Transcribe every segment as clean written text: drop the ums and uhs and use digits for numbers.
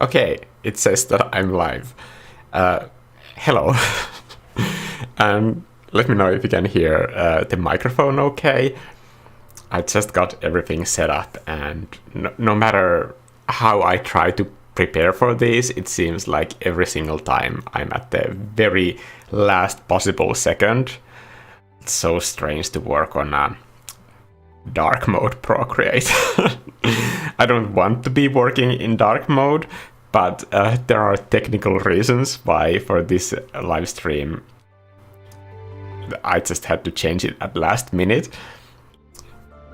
Okay, it says that I'm live. Hello. And let me know if you can hear the microphone okay. I just got everything set up, and no matter how I try to prepare for this, it seems like every single time I'm at the very last possible second. It's so strange to work on a dark mode Procreate. I don't want to be working in dark mode, but there are technical reasons why for this live stream I just had to change it at last minute.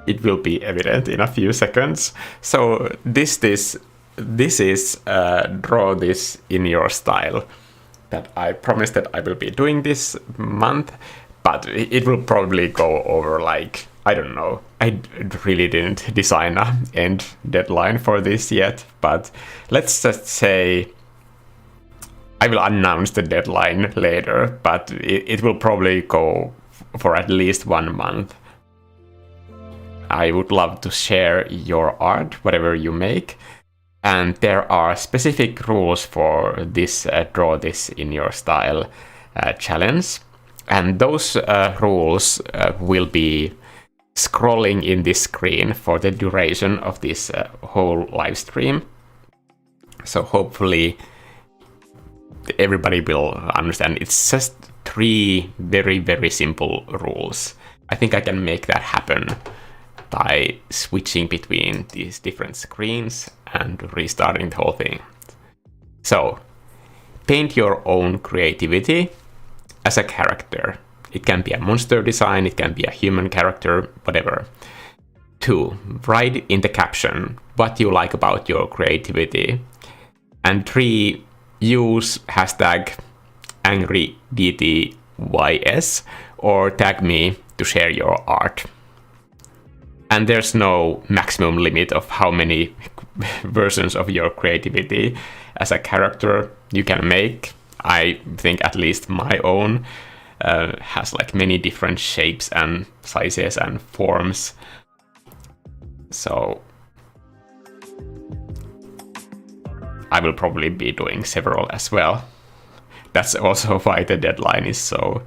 It will be evident in a few seconds. So this is draw this in your style that I promised that I will be doing this month, but it will probably go over like, I don't know. I really didn't design an end deadline for this yet, but let's just say I will announce the deadline later, but it will probably go for at least 1 month. I would love to share your art, whatever you make, and there are specific rules for this draw this in your style challenge, and those rules will be scrolling in this screen for the duration of this whole live stream. So hopefully everybody will understand. It's just 3 very, very simple rules. I think I can make that happen by switching between these different screens and restarting the whole thing. So, paint your own creativity as a character. It can be a monster design, it can be a human character, whatever. 2, write in the caption what you like about your creativity. And 3, use hashtag ANGRYDTYS or tag me to share your art. And there's no maximum limit of how many versions of your creativity as a character you can make. I think at least my own has like many different shapes and sizes and forms. So I will probably be doing several as well. That's also why the deadline is so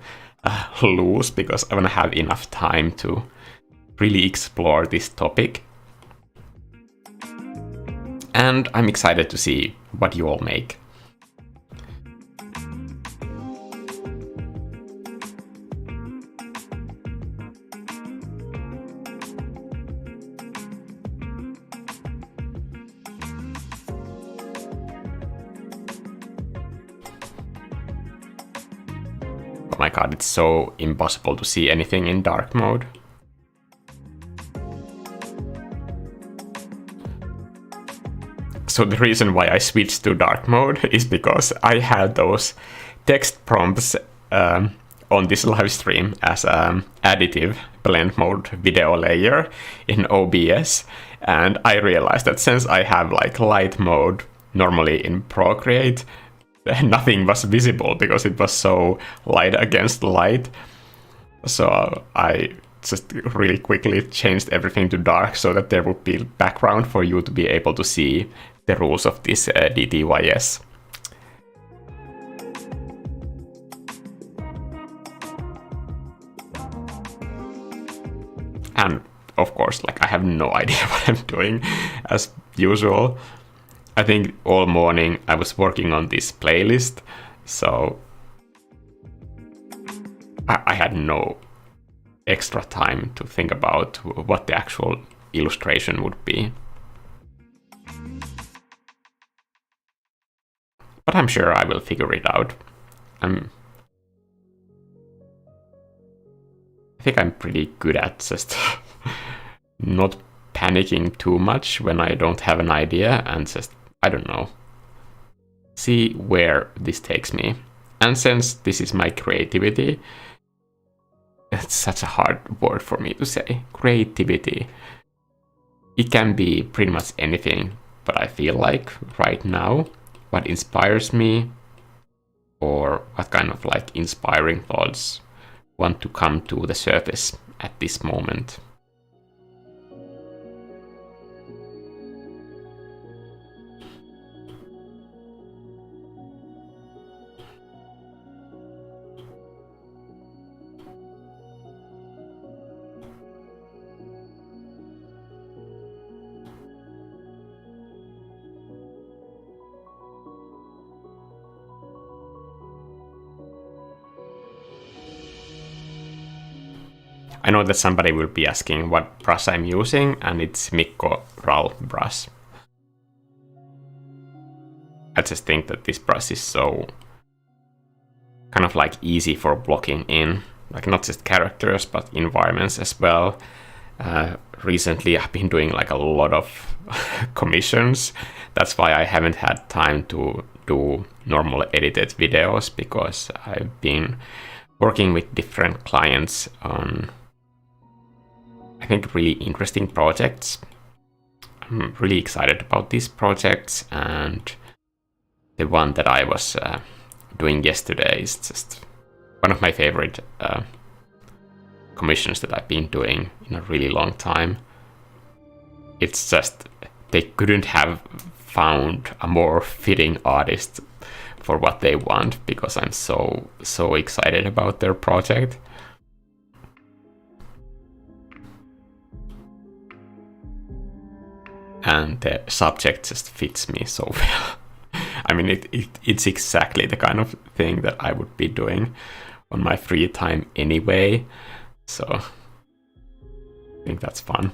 loose, because I want to have enough time to really explore this topic. And I'm excited to see what you all make. Oh my god, it's so impossible to see anything in dark mode. So the reason why I switched to dark mode is because I had those text prompts on this live stream as an additive blend mode video layer in OBS, and I realized that since I have like light mode normally in Procreate, nothing was visible because it was so light against light. So I just really quickly changed everything to dark so that there would be background for you to be able to see the rules of this DTYS. And of course, like, I have no idea what I'm doing as usual. I think all morning I was working on this playlist, so I had no extra time to think about what the actual illustration would be. But I'm sure I will figure it out. I think I'm pretty good at just not panicking too much when I don't have an idea and just, I don't know, see where this takes me. And since this is my creativity, it's such a hard word for me to say. Creativity. It can be pretty much anything, but I feel like right now, what inspires me, or what kind of like inspiring thoughts want to come to the surface at this moment. I know that somebody will be asking what brush I'm using, and it's Mikko RAL brush. I just think that this brush is so kind of like easy for blocking in, like not just characters, but environments as well. Recently, I've been doing like a lot of commissions. That's why I haven't had time to do normal edited videos, because I've been working with different clients on, I think, really interesting projects. I'm really excited about these projects, and the one that I was doing yesterday is just one of my favorite commissions that I've been doing in a really long time. It's just, they couldn't have found a more fitting artist for what they want, because I'm so excited about their project. And the subject just fits me so well. I mean, it's exactly the kind of thing that I would be doing on my free time anyway. So I think that's fun.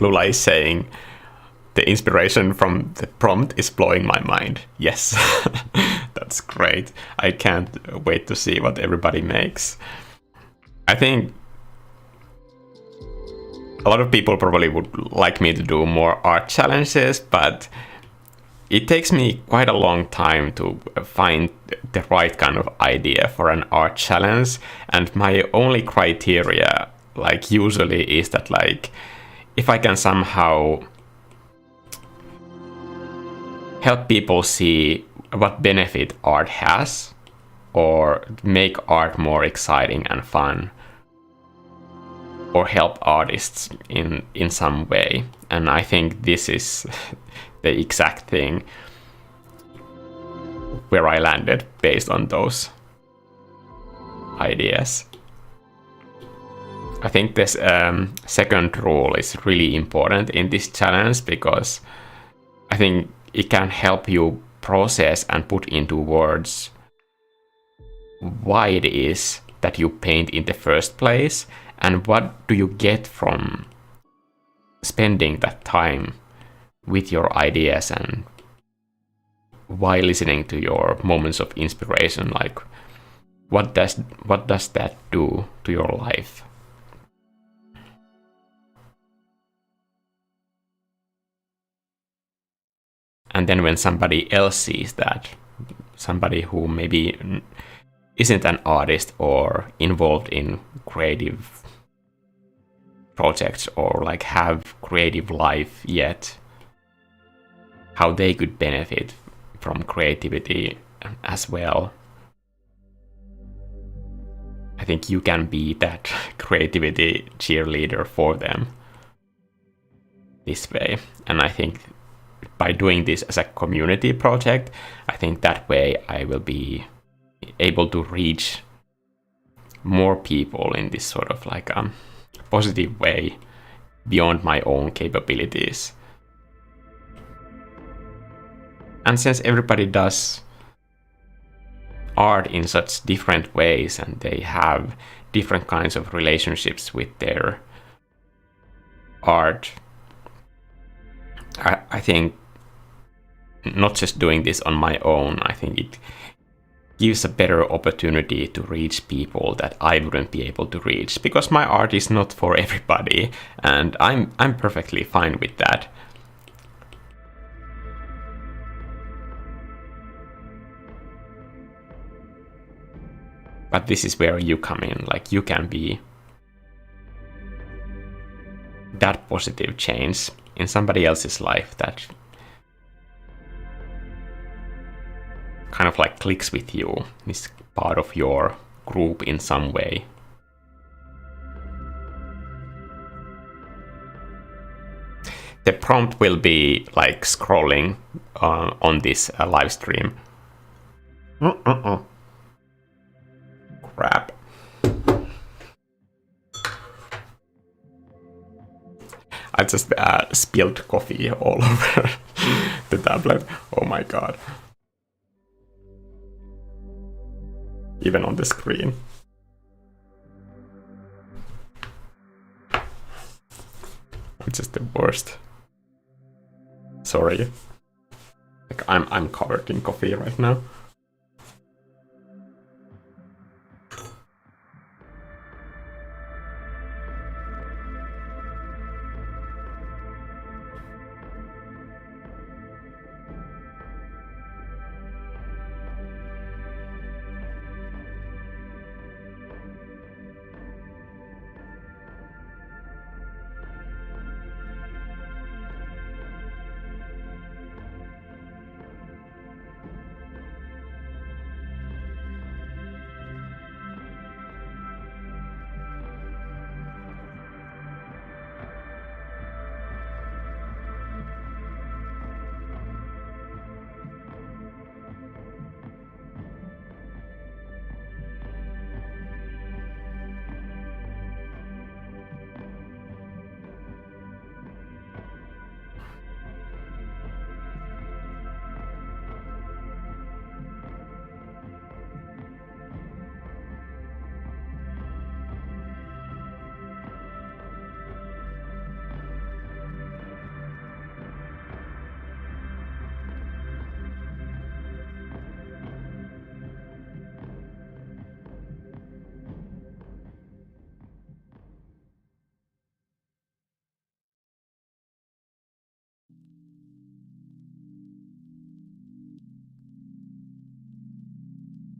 Lula is saying, the inspiration from the prompt is blowing my mind. Yes, that's great. I can't wait to see what everybody makes. I think a lot of people probably would like me to do more art challenges, but it takes me quite a long time to find the right kind of idea for an art challenge. And my only criteria, like, usually is that, like, if I can somehow help people see what benefit art has, or make art more exciting and fun, or help artists in some way. And I think this is the exact thing where I landed based on those ideas. I think this second rule is really important in this challenge, because I think it can help you process and put into words why it is that you paint in the first place, and what do you get from spending that time with your ideas, and why listening to your moments of inspiration. Like, what does that do to your life? And then when somebody else sees that, somebody who maybe isn't an artist or involved in creative projects, or like have creative life yet, how they could benefit from creativity as well. I think you can be that creativity cheerleader for them this way. And I think by doing this as a community project, I think that way I will be able to reach more people in this sort of like positive way beyond my own capabilities. And since everybody does art in such different ways, and they have different kinds of relationships with their art, I think not just doing this on my own, I think it gives a better opportunity to reach people that I wouldn't be able to reach, because my art is not for everybody, and I'm perfectly fine with that. But this is where you come in. Like, you can be that positive change in somebody else's life that kind of like clicks with you, is part of your group in some way. The prompt will be like scrolling on this live stream. Crap. I just spilled coffee all over the tablet. Oh my god. Even on the screen. I'm just the worst. Sorry. Like I'm covered in coffee right now.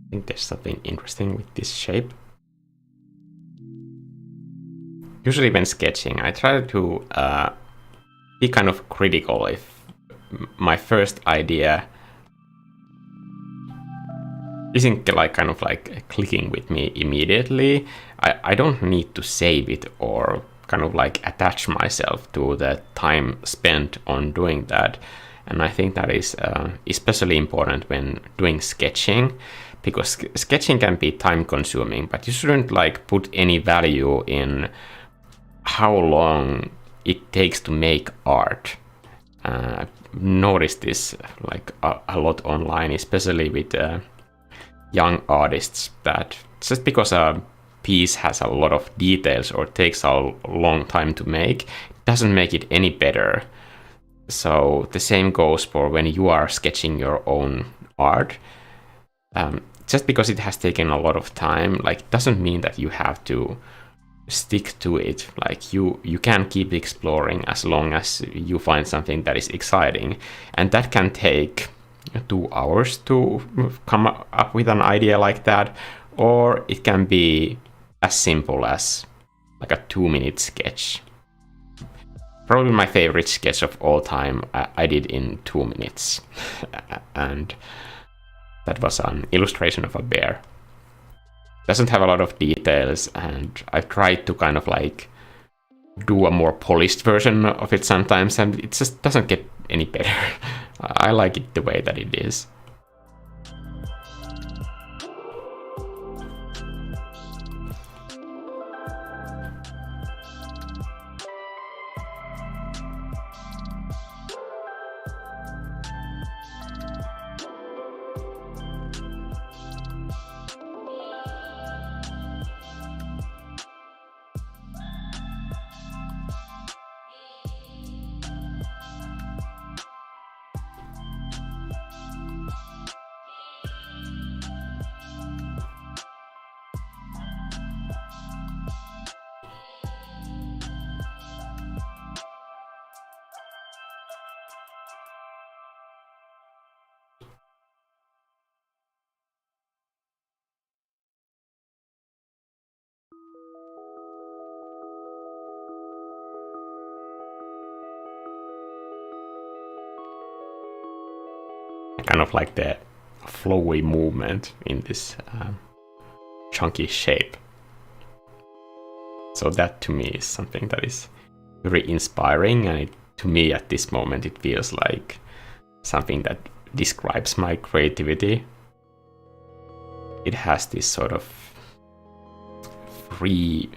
I think there's something interesting with this shape. Usually when sketching, I try to be kind of critical if my first idea isn't kind of clicking with me immediately. I don't need to save it or kind of attach myself to the time spent on doing that. And I think that is especially important when doing sketching, because sketching can be time consuming, but you shouldn't put any value in how long it takes to make art. Notice this a lot online, especially with young artists, that just because a piece has a lot of details or takes a long time to make, doesn't make it any better. So the same goes for when you are sketching your own art. Just because it has taken a lot of time, doesn't mean that you have to stick to it. You can keep exploring as long as you find something that is exciting, and that can take 2 hours to come up with an idea like that, or it can be as simple as a 2-minute sketch. Probably my favorite sketch of all time I did in 2 minutes, and that was an illustration of a bear. Doesn't have a lot of details, and I've tried to kind of do a more polished version of it sometimes, and it just doesn't get any better. I like it the way that it is. Kind of the flowy movement in this chunky shape. So that to me is something that is very inspiring, and to me at this moment it feels like something that describes my creativity. It has this sort of free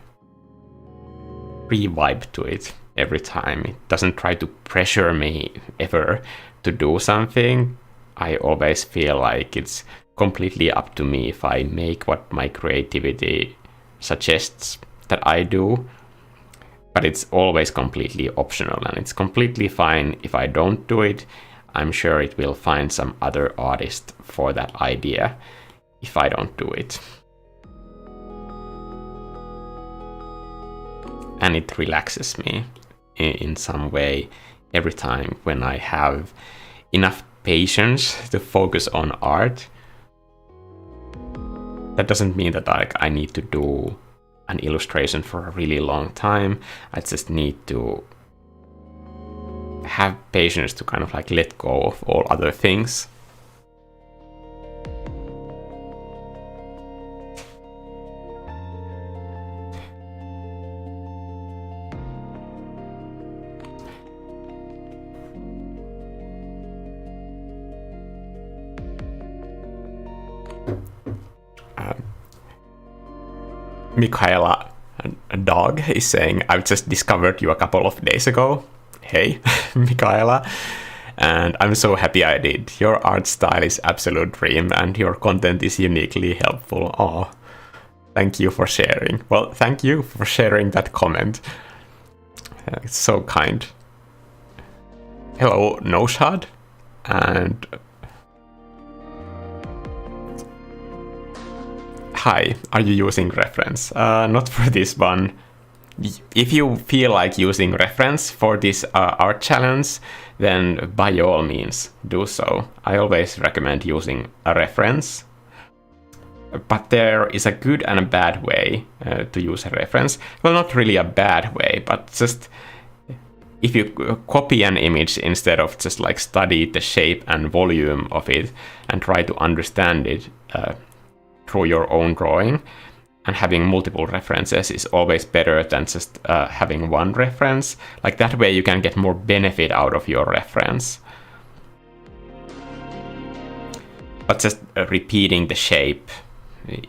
vibe to it, every time. It doesn't try to pressure me ever to do something. I always feel like it's completely up to me if I make what my creativity suggests that I do. But it's always completely optional, and it's completely fine if I don't do it. I'm sure it will find some other artist for that idea if I don't do it. And it relaxes me in some way every time when I have enough patience to focus on art. That doesn't mean that I need to do an illustration for a really long time. I just need to have patience to kind of like let go of all other things. Michaela, a dog, is saying, I've just discovered you a couple of days ago. Hey, Michaela. And I'm so happy I did. Your art style is absolute dream and your content is uniquely helpful. Oh, thank you for sharing. Well, thank you for sharing that comment. It's so kind. Hello, Noshad. And hi, are you using reference? Not for this one. If you feel like using reference for this art challenge, then by all means do so. I always recommend using a reference. But there is a good and a bad way to use a reference. Well, not really a bad way, but just if you copy an image instead of just like study the shape and volume of it and try to understand it through your own drawing, and having multiple references is always better than just having one reference. Like that way you can get more benefit out of your reference. But just repeating the shape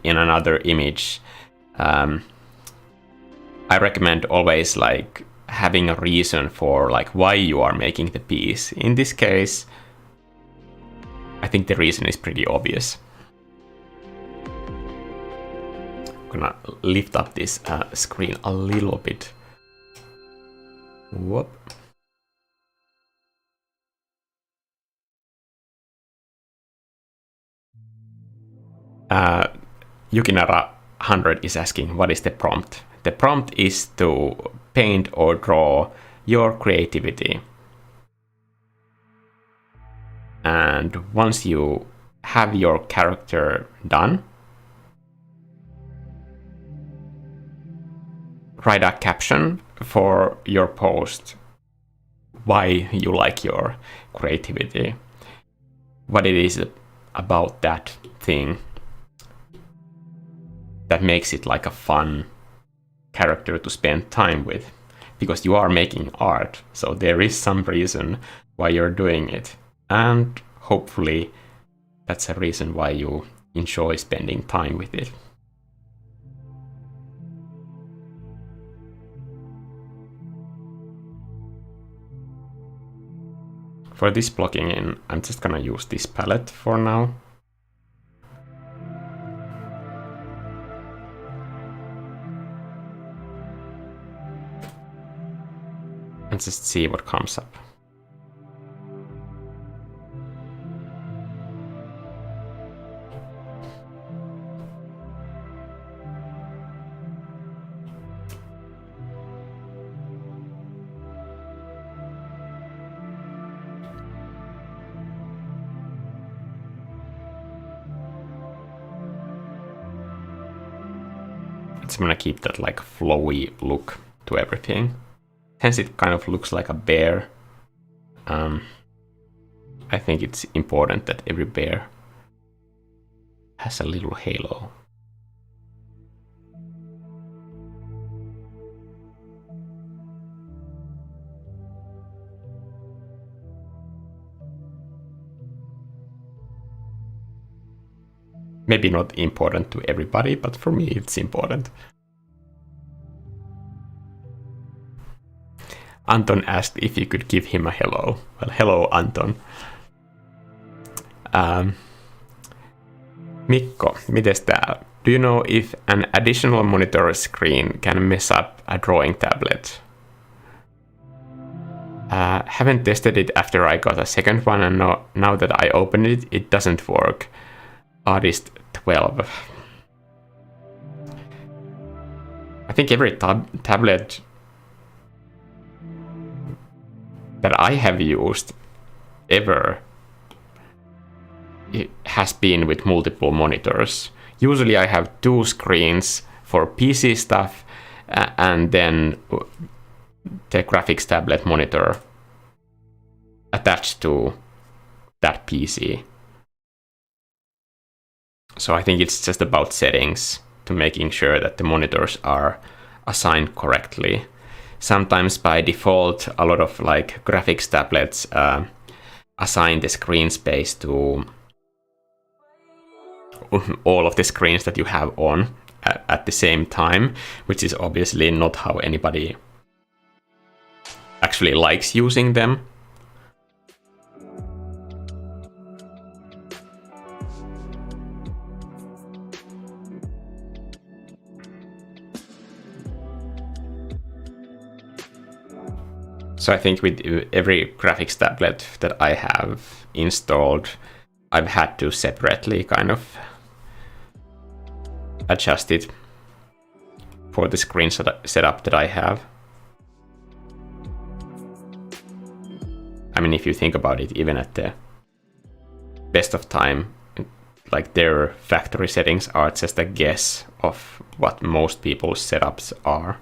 in another image, I recommend always like having a reason for like why you are making the piece. In this case, I think the reason is pretty obvious. Gonna lift up this screen a little bit. Whoop. Yukinara 100 is asking, what is the prompt? The prompt is to paint or draw your creativity. And once you have your character done, write a caption for your post, why you like your creativity, what it is about that thing that makes it like a fun character to spend time with. Because you are making art, so there is some reason why you're doing it. And hopefully that's a reason why you enjoy spending time with it. For this blocking in, I'm just gonna use this palette for now. And just see what comes up. I'm gonna keep that like flowy look to everything. Hence it kind of looks like a bear. I think it's important that every bear has a little halo. Maybe not important to everybody, but for me it's important. Anton asked if you could give him a hello. Well, hello, Anton. Mikko, mites täällä? Do you know if an additional monitor screen can mess up a drawing tablet? Haven't tested it after I got a second one, and now that I opened it, it doesn't work. Artist 12. I think every tablet that I have used ever, it has been with multiple monitors. Usually I have 2 screens for PC stuff and then the graphics tablet monitor attached to that PC. So I think it's just about settings to making sure that the monitors are assigned correctly. Sometimes by default, a lot of like graphics tablets assign the screen space to all of the screens that you have on at the same time, which is obviously not how anybody actually likes using them. So I think with every graphics tablet that I have installed, I've had to separately kind of adjust it for the screen setup that I have. I mean, if you think about it, even at the best of time, like their factory settings are just a guess of what most people's setups are.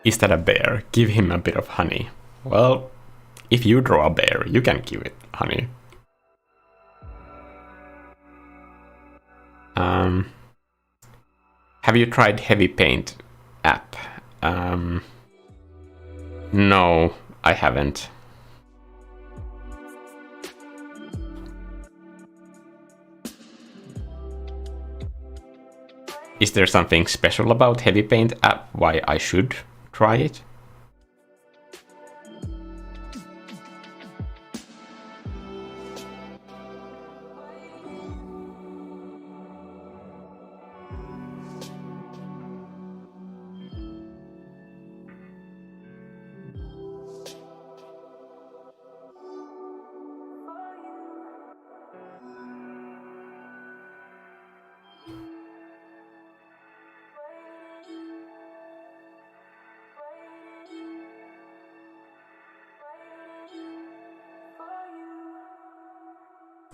Is that a bear? Give him a bit of honey. Well, if you draw a bear, you can give it honey. Have you tried Heavy Paint app? No, I haven't. Is there something special about Heavy Paint app why I should try it?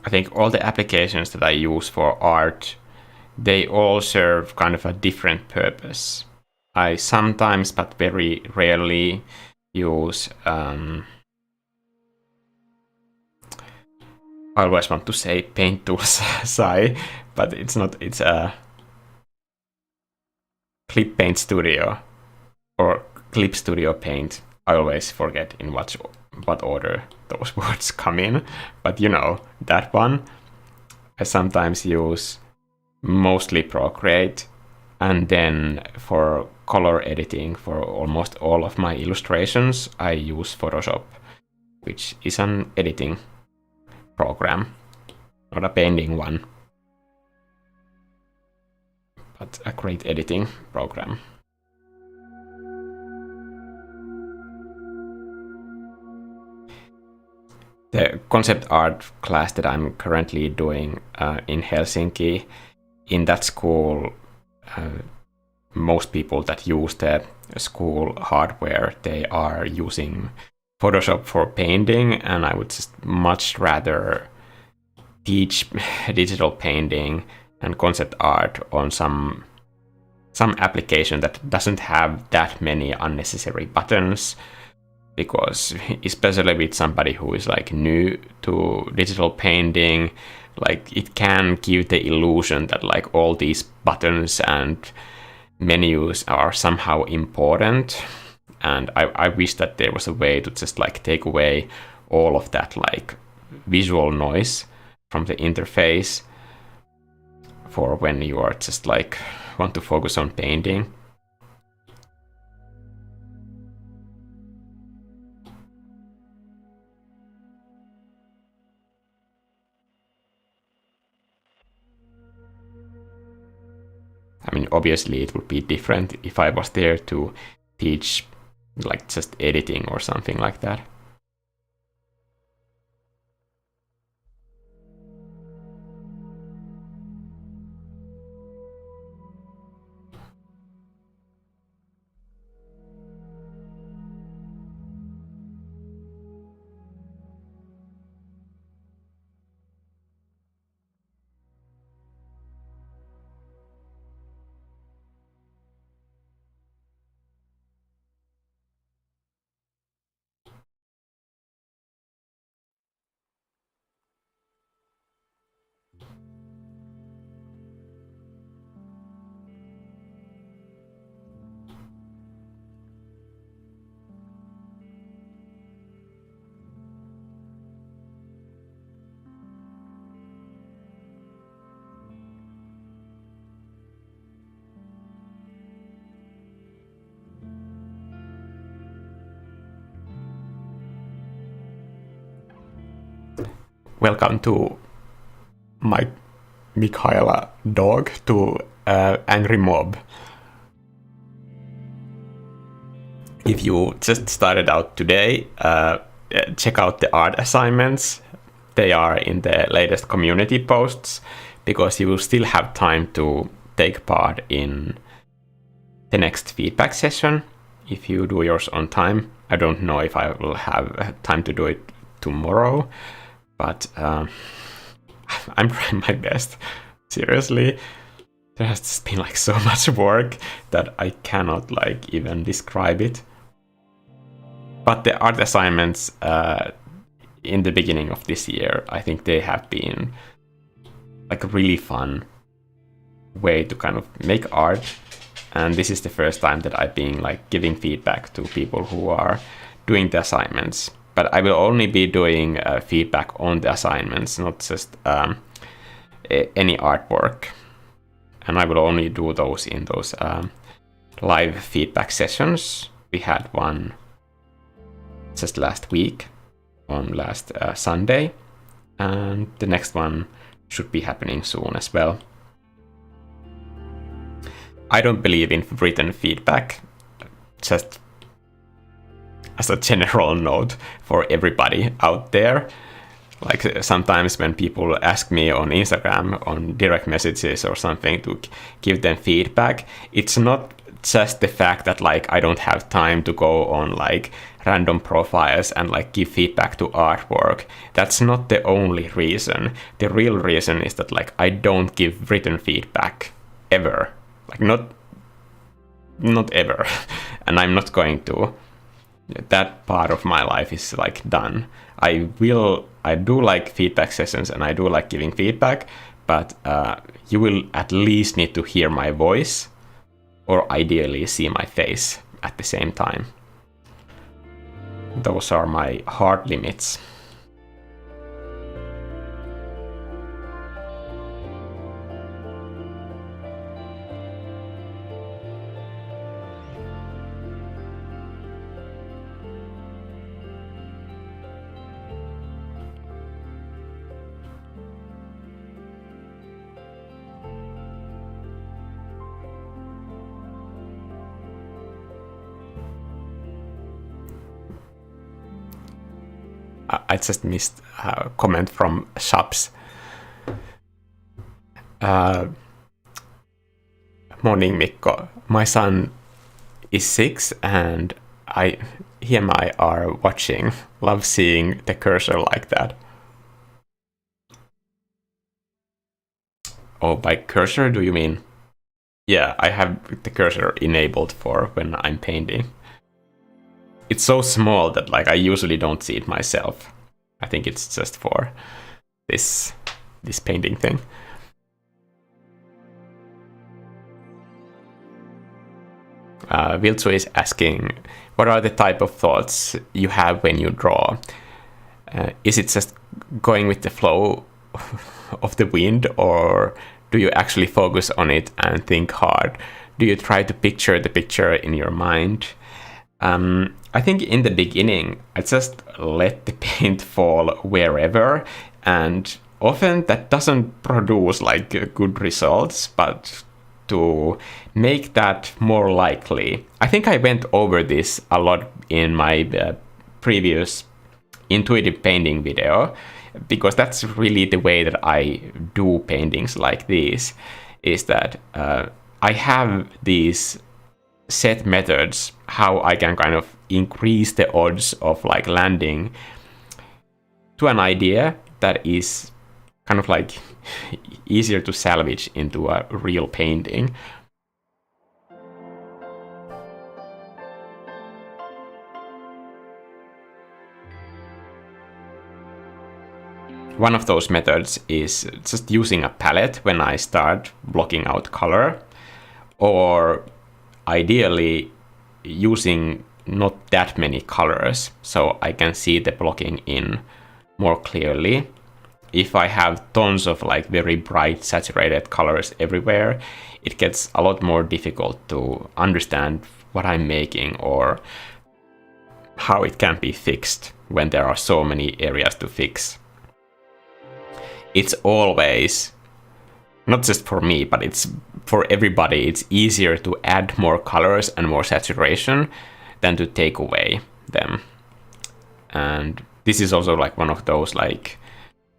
I think all the applications that I use for art, they all serve kind of a different purpose. I sometimes, but very rarely, use I always want to say Paint Tools SAI, but it's not, it's a Clip Paint Studio or Clip Studio Paint. I always forget in what order those words come in, but you know, that one. I sometimes use mostly Procreate, and then for color editing for almost all of my illustrations, I use Photoshop, which is an editing program, not a painting one, but a great editing program. The concept art class that I'm currently doing in Helsinki, in that school, most people that use the school hardware, they are using Photoshop for painting, and I would just much rather teach digital painting and concept art on some some application that doesn't have that many unnecessary buttons, because especially with somebody who is like new to digital painting, like it can give the illusion that like all these buttons and menus are somehow important. And I wish that there was a way to just like take away all of that like visual noise from the interface for when you are just like want to focus on painting. I mean, obviously it would be different if I was there to teach like just editing or something like that. Welcome to my Michaela dog to Angry Mob. If you just started out today, check out the art assignments. They are in the latest community posts, because you will still have time to take part in the next feedback session if you do yours on time. I don't know if I will have time to do it tomorrow, but I'm trying my best. Seriously, there has just been like so much work that I cannot like even describe it. But the art assignments in the beginning of this year, I think they have been like a really fun way to kind of make art. And this is the first time that I've been like giving feedback to people who are doing the assignments. But I will only be doing feedback on the assignments, not just any artwork. And I will only do those in those live feedback sessions. We had one just last week on last Sunday, and the next one should be happening soon as well. I don't believe in written feedback, just as a general note for everybody out there. Like sometimes when people ask me on Instagram, on direct messages or something to give them feedback, it's not just the fact that like I don't have time to go on like random profiles and like give feedback to artwork. That's not the only reason. The real reason is that like I don't give written feedback ever. Like not ever. And I'm not going to. That part of my life is like done. I do like feedback sessions and I do like giving feedback, but you will at least need to hear my voice, or ideally see my face at the same time. Those are my hard limits. I just missed a comment from Shaps. Morning, Mikko. My son is 6 and he and I are watching. Love seeing the cursor like that. Oh, by cursor do you mean Yeah, I have the cursor enabled for when I'm painting. It's so small that like I usually don't see it myself. I think it's just for this painting thing. Viltsu is asking, what are the type of thoughts you have when you draw? Is it just going with the flow of the wind, or do you actually focus on it and think hard? Do you try to picture the picture in your mind? I think in the beginning, I just let the paint fall wherever, and often that doesn't produce like good results, but to make that more likely, I think I went over this a lot in my previous intuitive painting video, because that's really the way that I do paintings like these, is that I have these set methods how I can kind of increase the odds of like landing to an idea that is kind of like easier to salvage into a real painting. One of those methods is just using a palette when I start blocking out color, or ideally using not that many colors so I can see the blocking in more clearly. If I have tons of like very bright saturated colors everywhere, it gets a lot more difficult to understand what I'm making or how it can be fixed when there are so many areas to fix. It's always, not just for me, but it's for everybody, it's easier to add more colors and more saturation than to take away them. And this is also like one of those like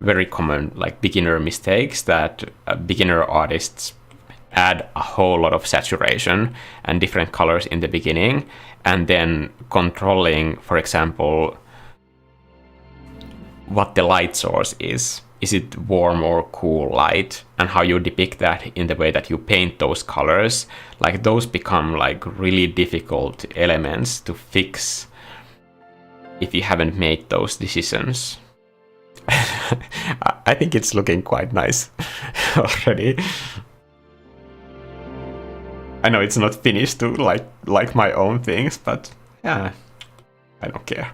very common like beginner mistakes that beginner artists add a whole lot of saturation and different colors in the beginning, and then controlling, for example, what the light source is. Is it warm or cool light, and how you depict that in the way that you paint those colors. Like those become like really difficult elements to fix if you haven't made those decisions. I think it's looking quite nice already. I know it's not finished to like my own things, but yeah, I don't care.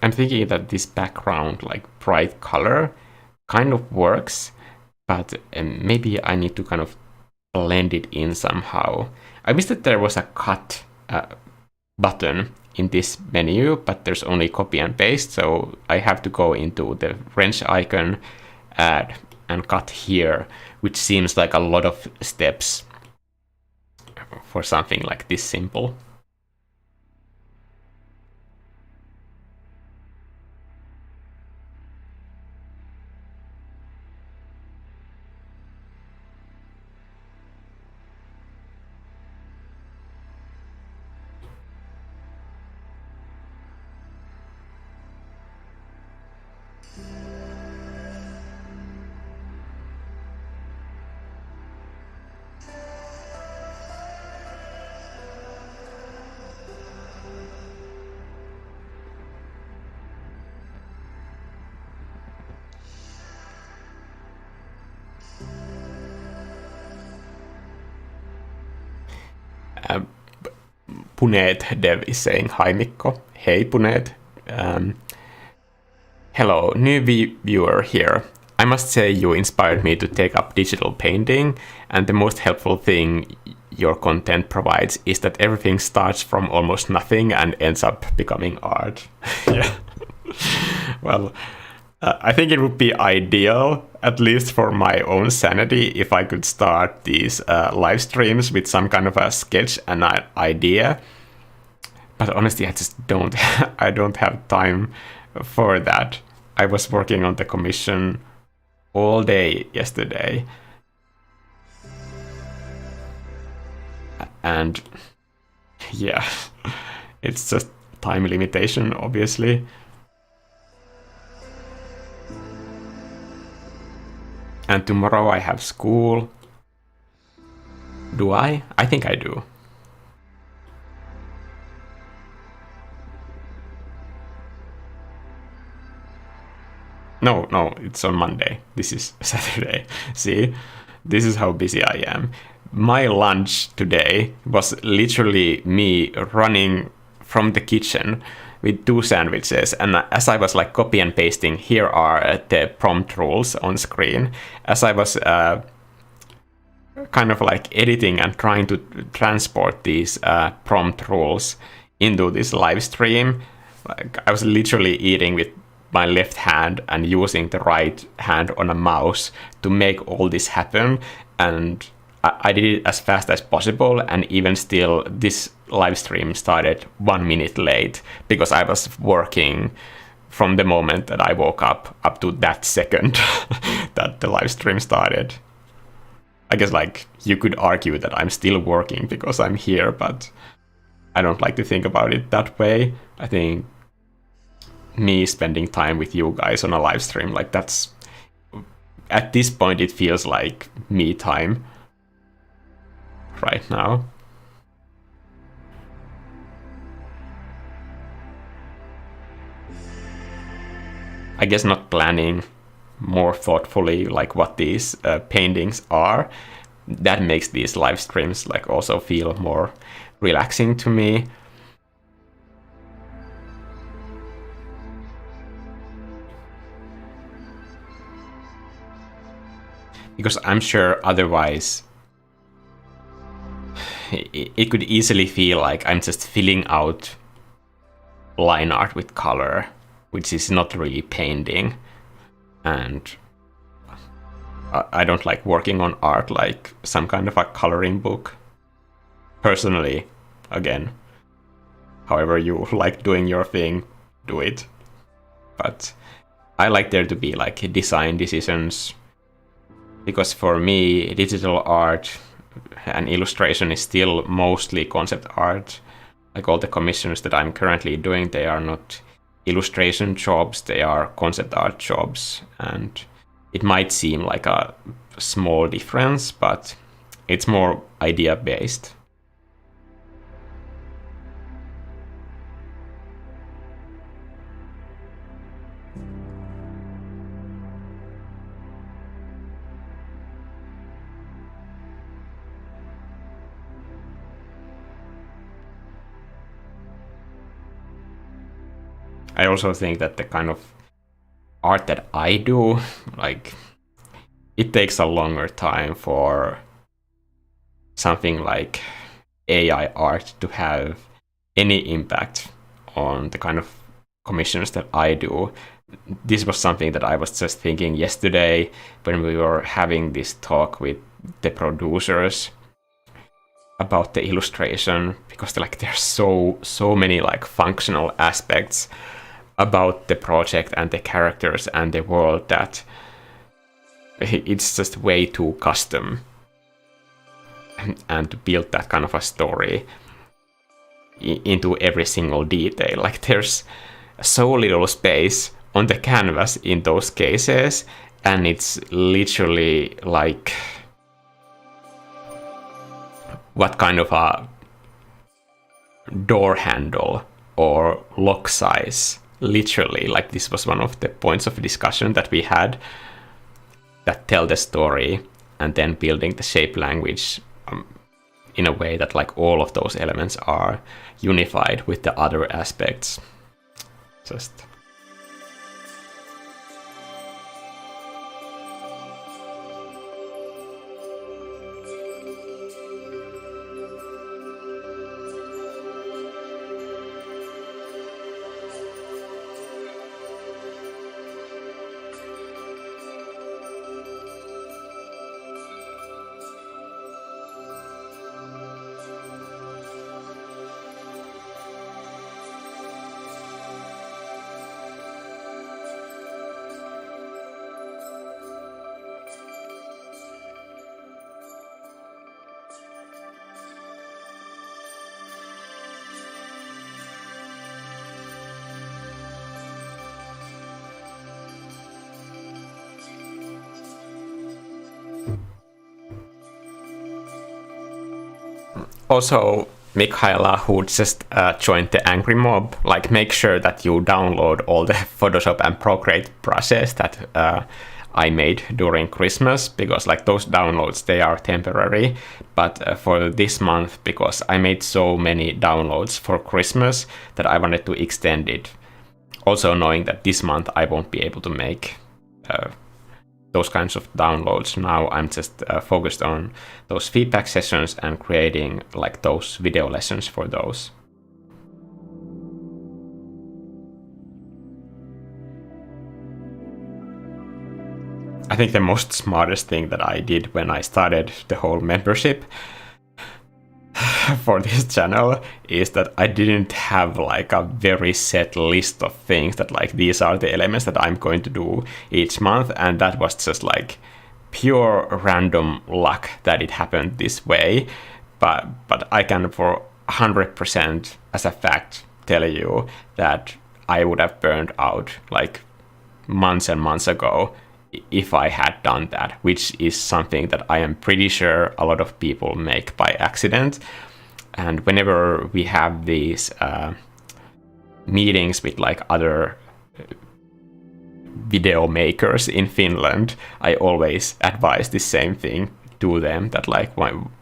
I'm thinking that this background, like bright color, kind of works, but maybe I need to kind of blend it in somehow. I wish that there was a cut button in this menu, but there's only copy and paste, so I have to go into the wrench icon, add, and cut here, which seems like a lot of steps for something like this simple. Puneet Dev is saying, hi Mikko. Hey Puneet. Hello, new viewer here. I must say you inspired me to take up digital painting, and the most helpful thing your content provides is that everything starts from almost nothing and ends up becoming art. Yeah. Well, I think it would be ideal, at least for my own sanity, if I could start these live streams with some kind of a sketch and an idea. But honestly, I just don't. I don't have time for that. I was working on the commission all day yesterday, and yeah, it's just time limitation, obviously. And tomorrow I have school. Do I? I think I do. No, it's on Monday. This is Saturday. See? This is how busy I am. My lunch today was literally me running from the kitchen with 2 sandwiches, and as I was like copy and pasting, here are the prompt rules on screen. As I was kind of like editing and trying to transport these prompt rules into this live stream, like I was literally eating with my left hand and using the right hand on a mouse to make all this happen, and I did it as fast as possible, and even still this live stream started 1 minute late because I was working from the moment that I woke up to that second that the live stream started. I guess like you could argue that I'm still working because I'm here, but I don't like to think about it that way. I think me spending time with you guys on a live stream, like that's, at this point it feels like me time right now. I guess not planning more thoughtfully like what these paintings are, that makes these live streams like also feel more relaxing to me. Because I'm sure otherwise it could easily feel like I'm just filling out line art with color, which is not really painting. And I don't like working on art like some kind of a coloring book. Personally, again, however you like doing your thing, do it. But I like there to be like design decisions, because for me, digital art and illustration is still mostly concept art. Like all the commissions that I'm currently doing, they are not illustration jobs, they are concept art jobs. And it might seem like a small difference, but it's more idea based. I also think that the kind of art that I do, like, it takes a longer time for something like AI art to have any impact on the kind of commissions that I do. This was something that I was just thinking yesterday when we were having this talk with the producers about the illustration, because like there's so many like functional aspects about the project and the characters and the world that it's just way too custom, and to build that kind of a story into every single detail, like there's so little space on the canvas in those cases, and it's literally like what kind of a door handle or lock size. Literally, like this was one of the points of discussion that we had, that tell the story, and then building the shape language in a way that like all of those elements are unified with the other aspects. Just Also, Michaela, who just joined the Angry Mob, like make sure that you download all the Photoshop and Procreate brushes that I made during Christmas, because like those downloads, they are temporary. But for this month, because I made so many downloads for Christmas that I wanted to extend it. Also knowing that this month I won't be able to make those kinds of downloads. Now I'm just focused on those feedback sessions and creating like those video lessons for those. I think the most smartest thing that I did when I started the whole membership for this channel is that I didn't have like a very set list of things that like these are the elements that I'm going to do each month, and that was just like pure random luck that it happened this way. But I can for 100% as a fact tell you that I would have burned out like months and months ago if I had done that, which is something that I am pretty sure a lot of people make by accident. And whenever we have these meetings with like other video makers in Finland, I always advise the same thing to them, that like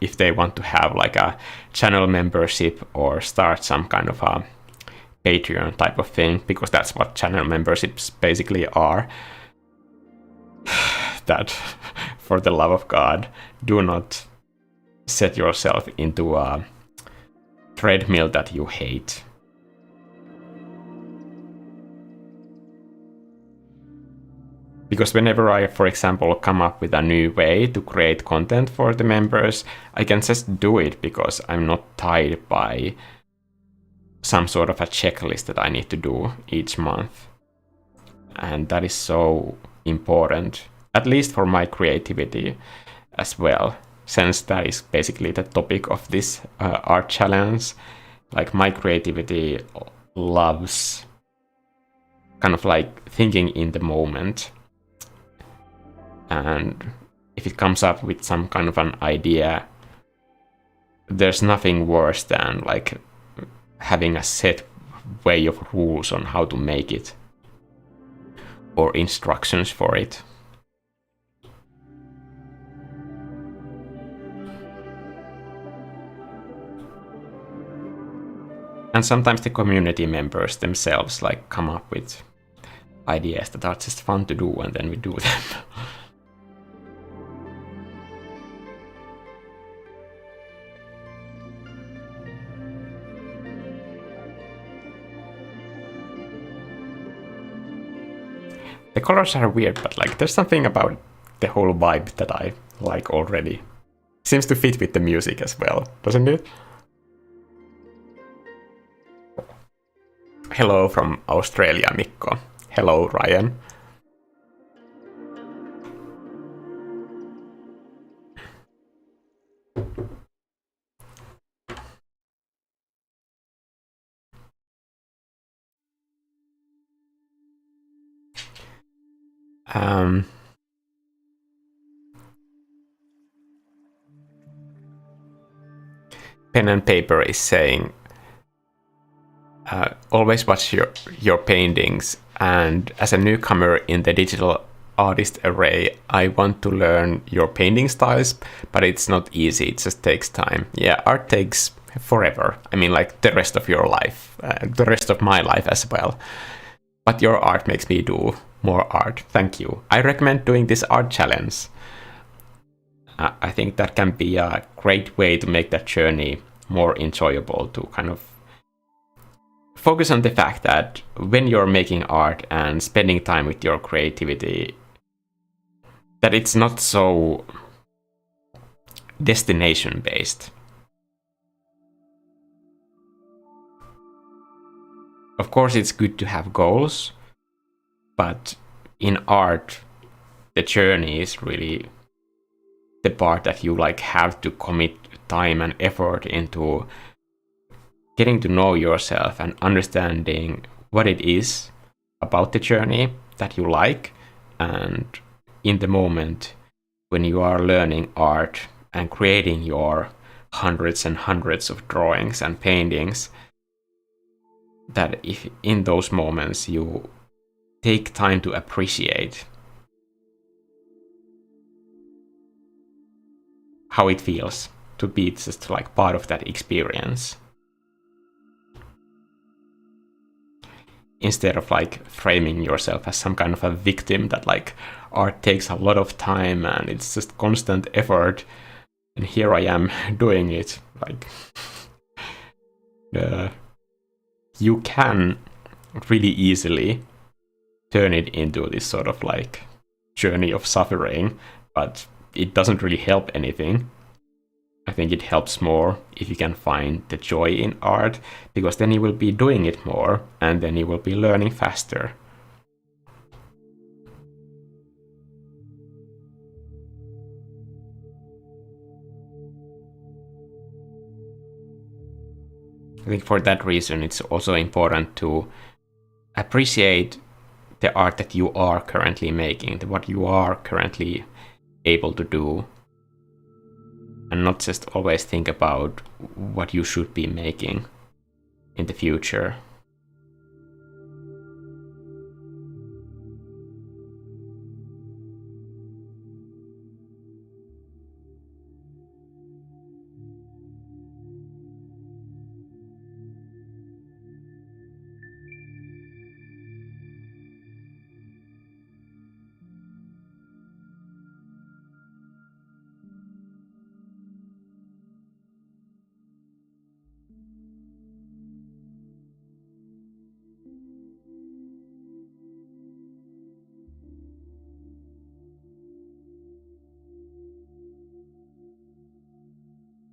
if they want to have like a channel membership or start some kind of a Patreon type of thing, because that's what channel memberships basically are, that for the love of God, do not set yourself into a treadmill that you hate. Because whenever I, for example, come up with a new way to create content for the members, I can just do it because I'm not tied by some sort of a checklist that I need to do each month. And that is so important, at least for my creativity as well, since that is basically the topic of this art challenge. Like my creativity loves kind of like thinking in the moment, and if it comes up with some kind of an idea, there's nothing worse than like having a set way of rules on how to make it or instructions for it. And sometimes the community members themselves like come up with ideas that are just fun to do, and then we do them. The colors are weird, but like there's something about the whole vibe that I like already. Seems to fit with the music as well, doesn't it? Hello from Australia, Mikko. Hello, Ryan. Pen and Paper is saying, always watch your paintings, and as a newcomer in the digital artist array, I want to learn your painting styles, but it's not easy, it just takes time. Yeah, art takes forever. I mean, like the rest of your life, the rest of my life as well. But your art makes me do more art. Thank you. I recommend doing this art challenge. I think that can be a great way to make that journey more enjoyable, to kind of focus on the fact that when you're making art and spending time with your creativity, that it's not so destination based. Of course, it's good to have goals, but in art, the journey is really the part that you like have to commit time and effort into getting to know yourself and understanding what it is about the journey that you like. And in the moment when you are learning art and creating your hundreds and hundreds of drawings and paintings, that if in those moments you take time to appreciate how it feels to be just like part of that experience, instead of like framing yourself as some kind of a victim that like art takes a lot of time and it's just constant effort, and here I am doing it. Like you can really easily turn it into this sort of like journey of suffering, but it doesn't really help anything. I think it helps more if you can find the joy in art, because then you will be doing it more and then you will be learning faster. I think for that reason it's also important to appreciate the art that you are currently making, what you are currently able to do, and not just always think about what you should be making in the future.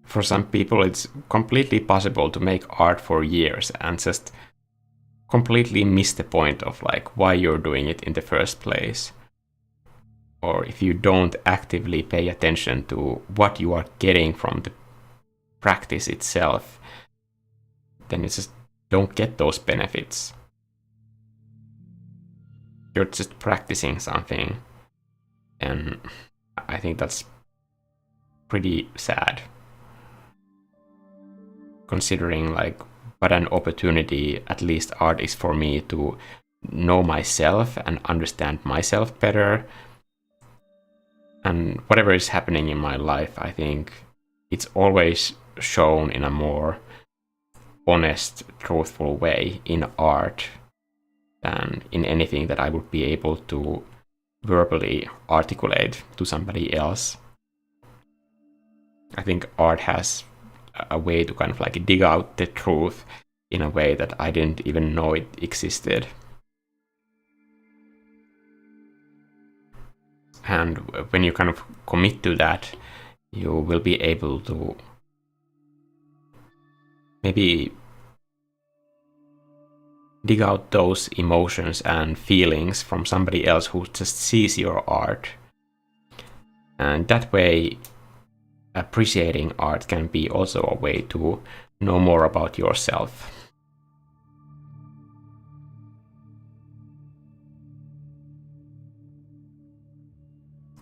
For some people, it's completely possible to make art for years and just completely miss the point of like why you're doing it in the first place. Or if you don't actively pay attention to what you are getting from the practice itself, then you just don't get those benefits. You're just practicing something, and I think that's pretty sad, considering like what an opportunity at least art is for me to know myself and understand myself better. And whatever is happening in my life, I think it's always shown in a more honest, truthful way in art than in anything that I would be able to verbally articulate to somebody else. I think art has a way to kind of like dig out the truth in a way that I didn't even know it existed. And when you kind of commit to that, you will be able to maybe dig out those emotions and feelings from somebody else who just sees your art. And that way, appreciating art can be also a way to know more about yourself.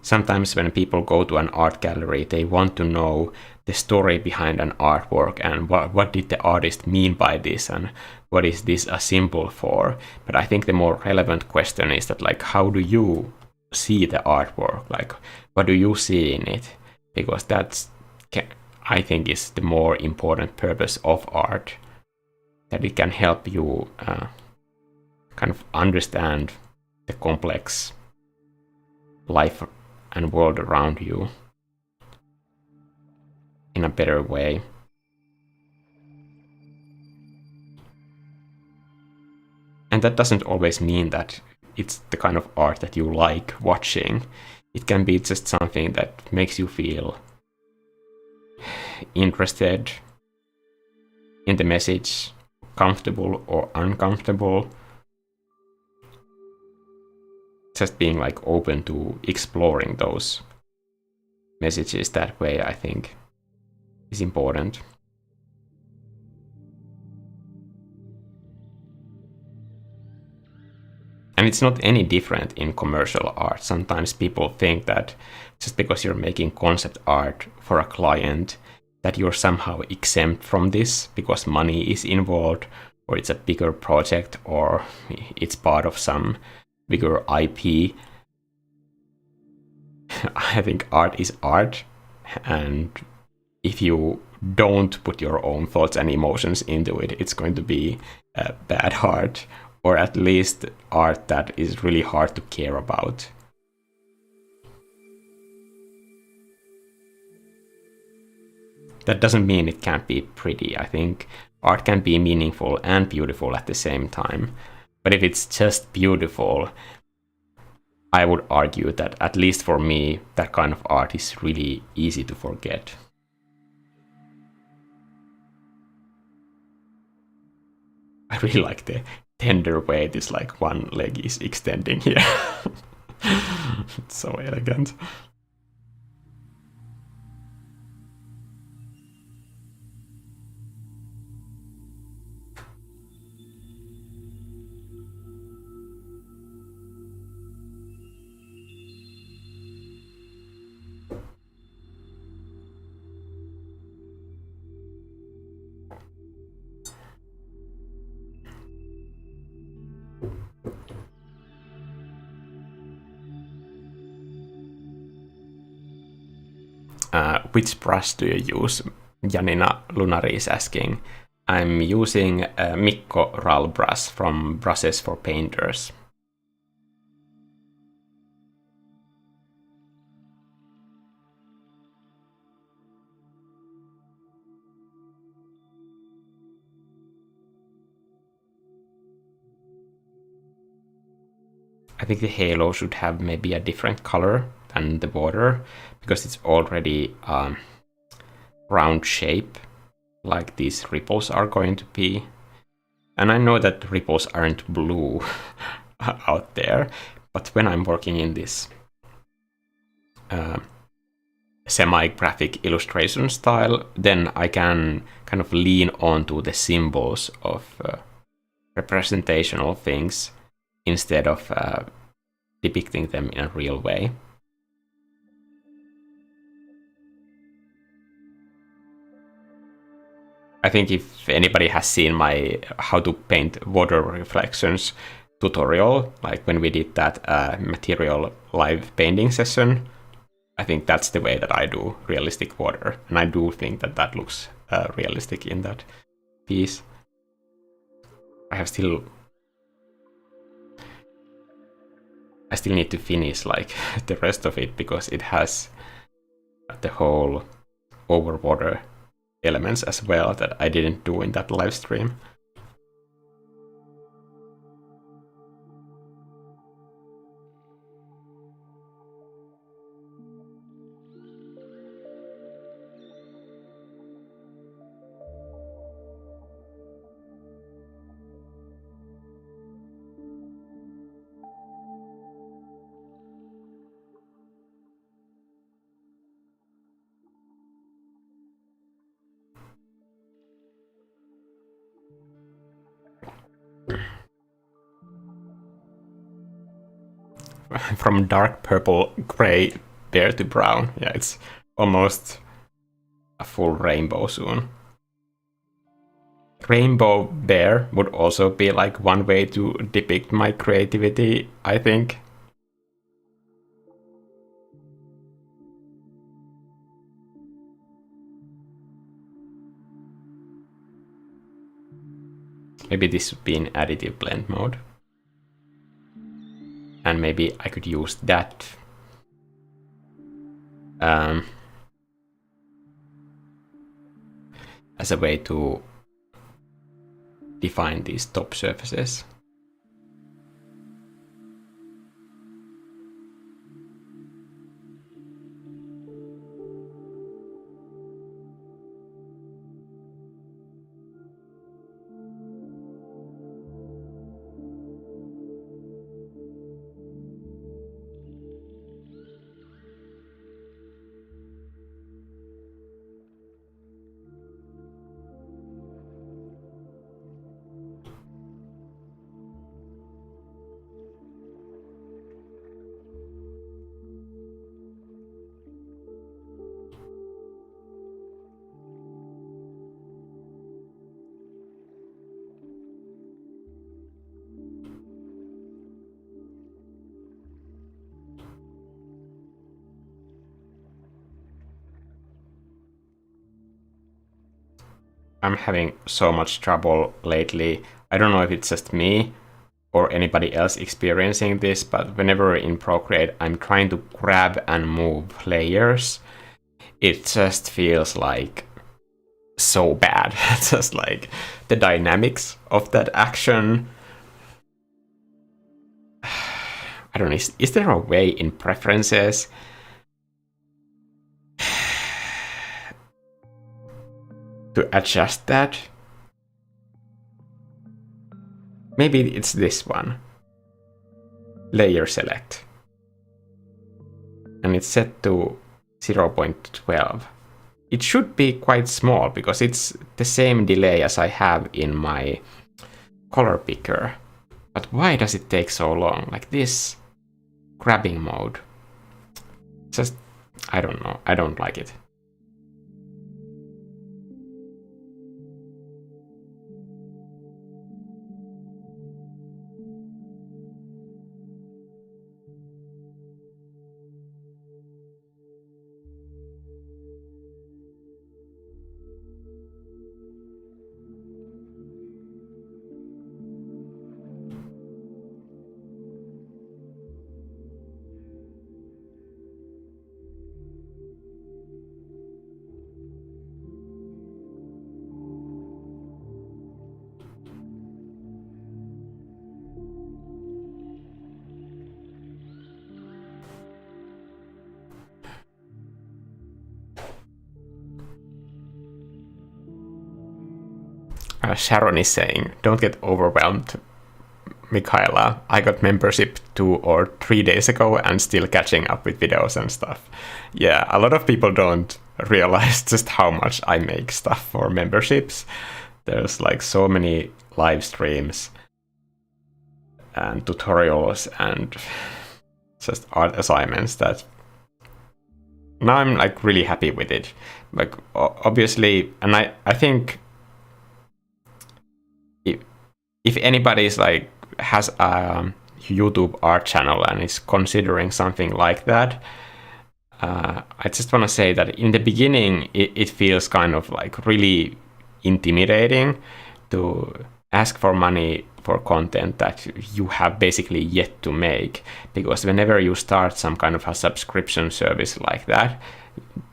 Sometimes when people go to an art gallery, they want to know the story behind an artwork and what did the artist mean by this and what is this a symbol for. But I think the more relevant question is that like, how do you see the artwork? Like, what do you see in it? Because that's, I think, is the more important purpose of art, that it can help you kind of understand the complex life and world around you in a better way. And that doesn't always mean that it's the kind of art that you like watching. It can be just something that makes you feel interested in the message, comfortable or uncomfortable. Just being like open to exploring those messages that way, I think, is important. And it's not any different in commercial art. Sometimes people think that just because you're making concept art for a client, that you're somehow exempt from this because money is involved, or it's a bigger project, or it's part of some bigger IP. I think art is art, and if you don't put your own thoughts and emotions into it, it's going to be bad art, or at least art that is really hard to care about. That doesn't mean it can't be pretty. I think art can be meaningful and beautiful at the same time. But if it's just beautiful, I would argue that, at least for me, that kind of art is really easy to forget. I really like the tender way this like one leg is extending here. It's so elegant. Which brush do you use? Janina Lunari is asking. I'm using Mikko RAL brush from Brushes for Painters. I think the halo should have maybe a different color than the border, because it's already round shape, like these ripples are going to be. And I know that ripples aren't blue out there, but when I'm working in this semi-graphic illustration style, then I can kind of lean onto the symbols of representational things instead of depicting them in a real way. I think if anybody has seen my how to paint water reflections tutorial, like when we did that material live painting session, I think that's the way that I do realistic water. And I do think that that looks realistic in that piece. I still need to finish like the rest of it, because it has the whole over water elements as well that I didn't do in that live stream. From dark purple gray bear to brown. Yeah, it's almost a full rainbow soon. Rainbow bear would also be like one way to depict my creativity, I think. Maybe this would be in additive blend mode. And maybe I could use that as a way to define these top surfaces. I'm having so much trouble lately. I don't know if it's just me or anybody else experiencing this, but whenever in Procreate I'm trying to grab and move layers, it just feels like so bad. It's just like the dynamics of that action. I don't know, is there a way in preferences to adjust that? Maybe it's this one. Layer select. And it's set to 0.12. It should be quite small because it's the same delay as I have in my color picker. But why does it take so long? Like this grabbing mode. Just, I don't know. I don't like it. Sharon is saying, don't get overwhelmed, Michaela. I got membership 2 or 3 days ago and still catching up with videos and stuff. Yeah, a lot of people don't realize just how much I make stuff for memberships. There's like so many live streams and tutorials and just art assignments that now I'm like really happy with it. Like obviously, and I think if anybody's like has a YouTube art channel and is considering something like that, I just want to say that in the beginning it feels kind of like really intimidating to ask for money for content that you have basically yet to make, because whenever you start some kind of a subscription service like that,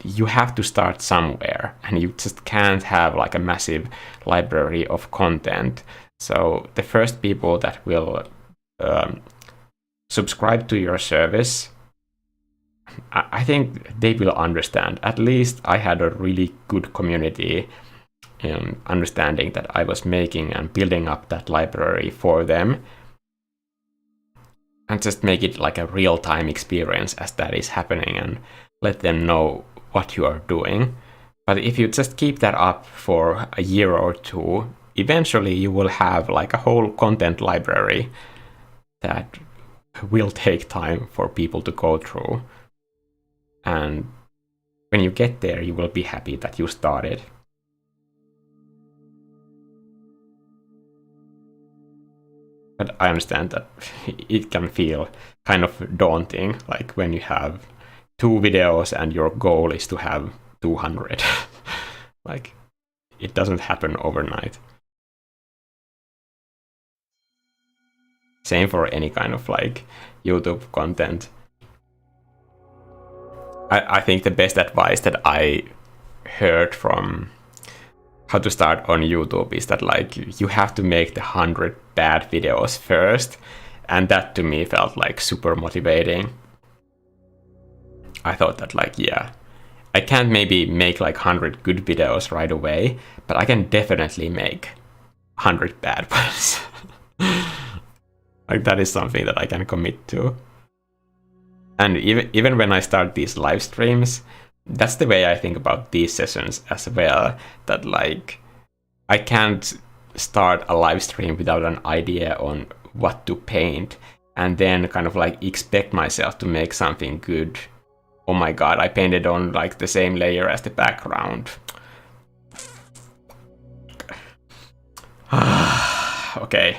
you have to start somewhere and you just can't have like a massive library of content. So the first people that will subscribe to your service, I think they will understand. At least I had a really good community in understanding that I was making and building up that library for them, and just make it like a real-time experience as that is happening and let them know what you are doing. But if you just keep that up for a year or two, eventually you will have like a whole content library that will take time for people to go through. And when you get there, you will be happy that you started. But I understand that it can feel kind of daunting, like when you have 2 videos and your goal is to have 200. Like, it doesn't happen overnight. Same for any kind of like YouTube content. I think the best advice that I heard from how to start on YouTube is that like you have to make the 100 bad videos first, and that to me felt like super motivating. I thought that like, yeah, I can't maybe make like 100 good videos right away, but I can definitely make 100 bad ones. Like that is something that I can commit to. And even when I start these live streams, that's the way I think about these sessions as well. That like, I can't start a live stream without an idea on what to paint and then kind of like expect myself to make something good. Oh my god, I painted on like the same layer as the background. Okay.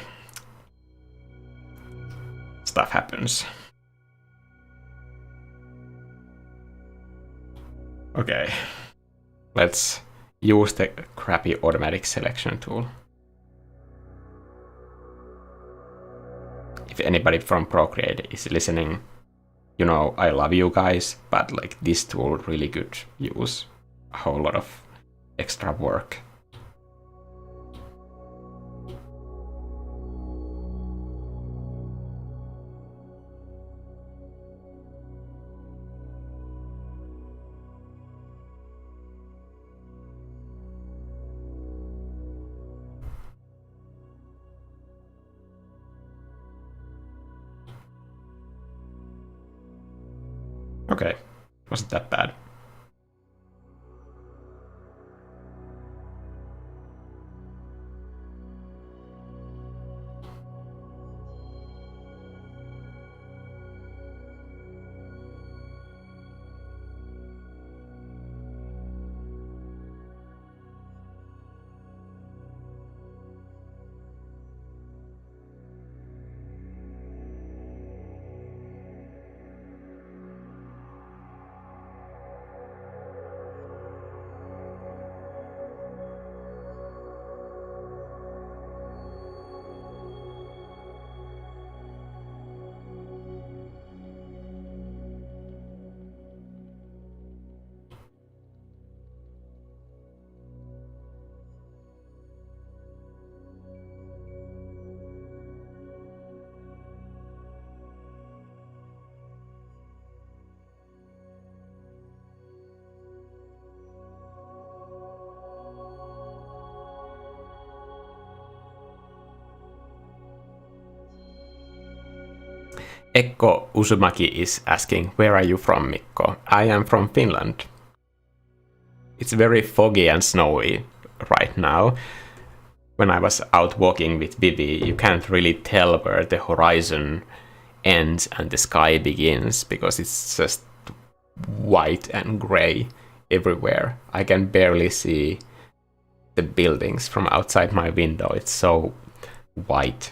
Stuff happens. Okay, let's use the crappy automatic selection tool. If anybody from Procreate is listening, you know, I love you guys, but like this tool really could use a whole lot of extra work. Okay, wasn't that bad. Ekko Uzumaki is asking, where are you from, Mikko? I am from Finland. It's very foggy and snowy right now. When I was out walking with Vivi, you can't really tell where the horizon ends and the sky begins, because it's just white and gray everywhere. I can barely see the buildings from outside my window. It's so white.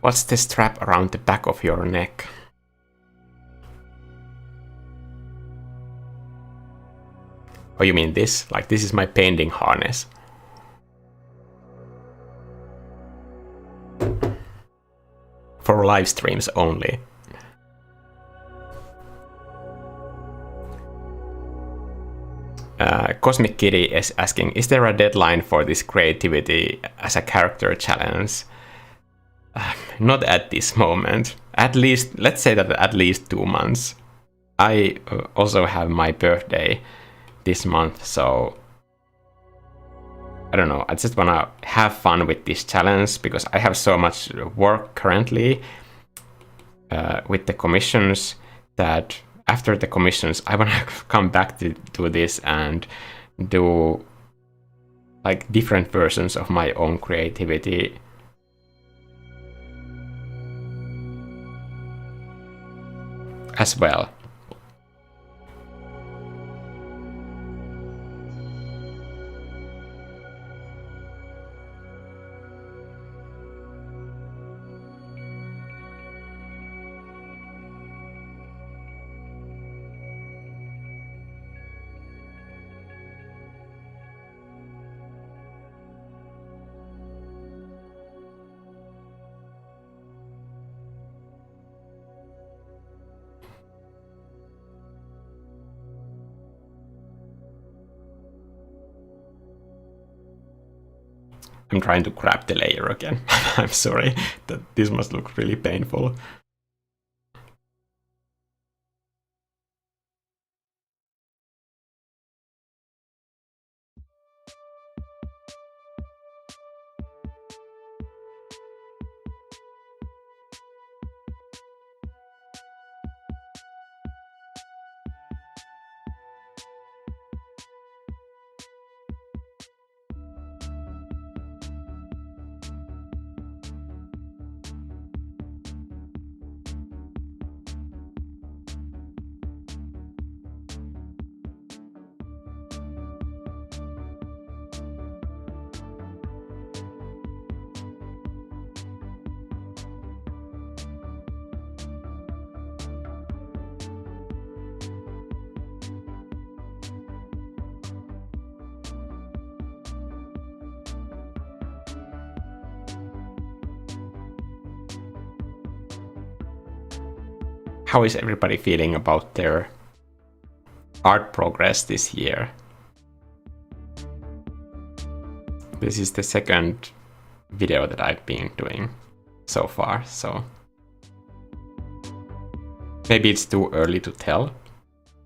What's the strap around the back of your neck? Oh, you mean this? Like, this is my painting harness. For live streams only. Cosmic Kitty is asking, is there a deadline for this creativity as a character challenge? Not at this moment. At least, let's say that at least 2 months. I also have my birthday this month, so I don't know. I just wanna have fun with this challenge because I have so much work currently with the commissions that after the commissions I wanna come back to this and do like different versions of my own creativity. As well. I'm trying to grab the layer again. I'm sorry, that this must look really painful. how is everybody feeling about their art progress this year? This is the second video that I've been doing so far, so maybe it's too early to tell.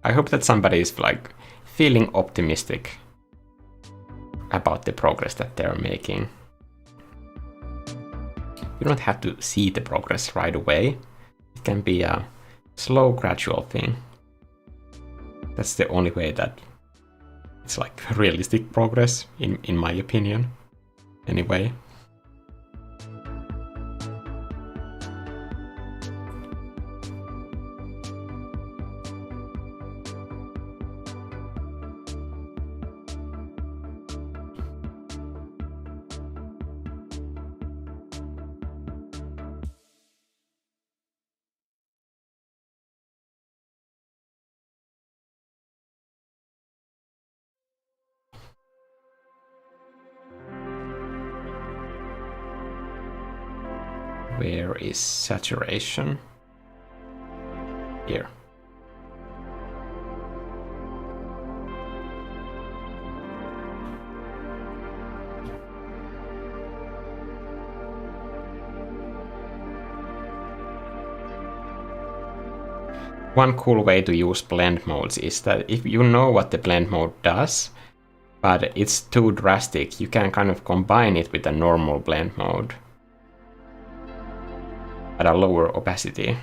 I hope that somebody is like feeling optimistic about the progress that they're making. You don't have to see the progress right away. It can be a slow, gradual thing. That's the only way that it's like realistic progress, in my opinion, anyway. Where is saturation? Here. One cool way to use blend modes is that if you know what the blend mode does, but it's too drastic, you can kind of combine it with a normal blend mode at a lower opacity.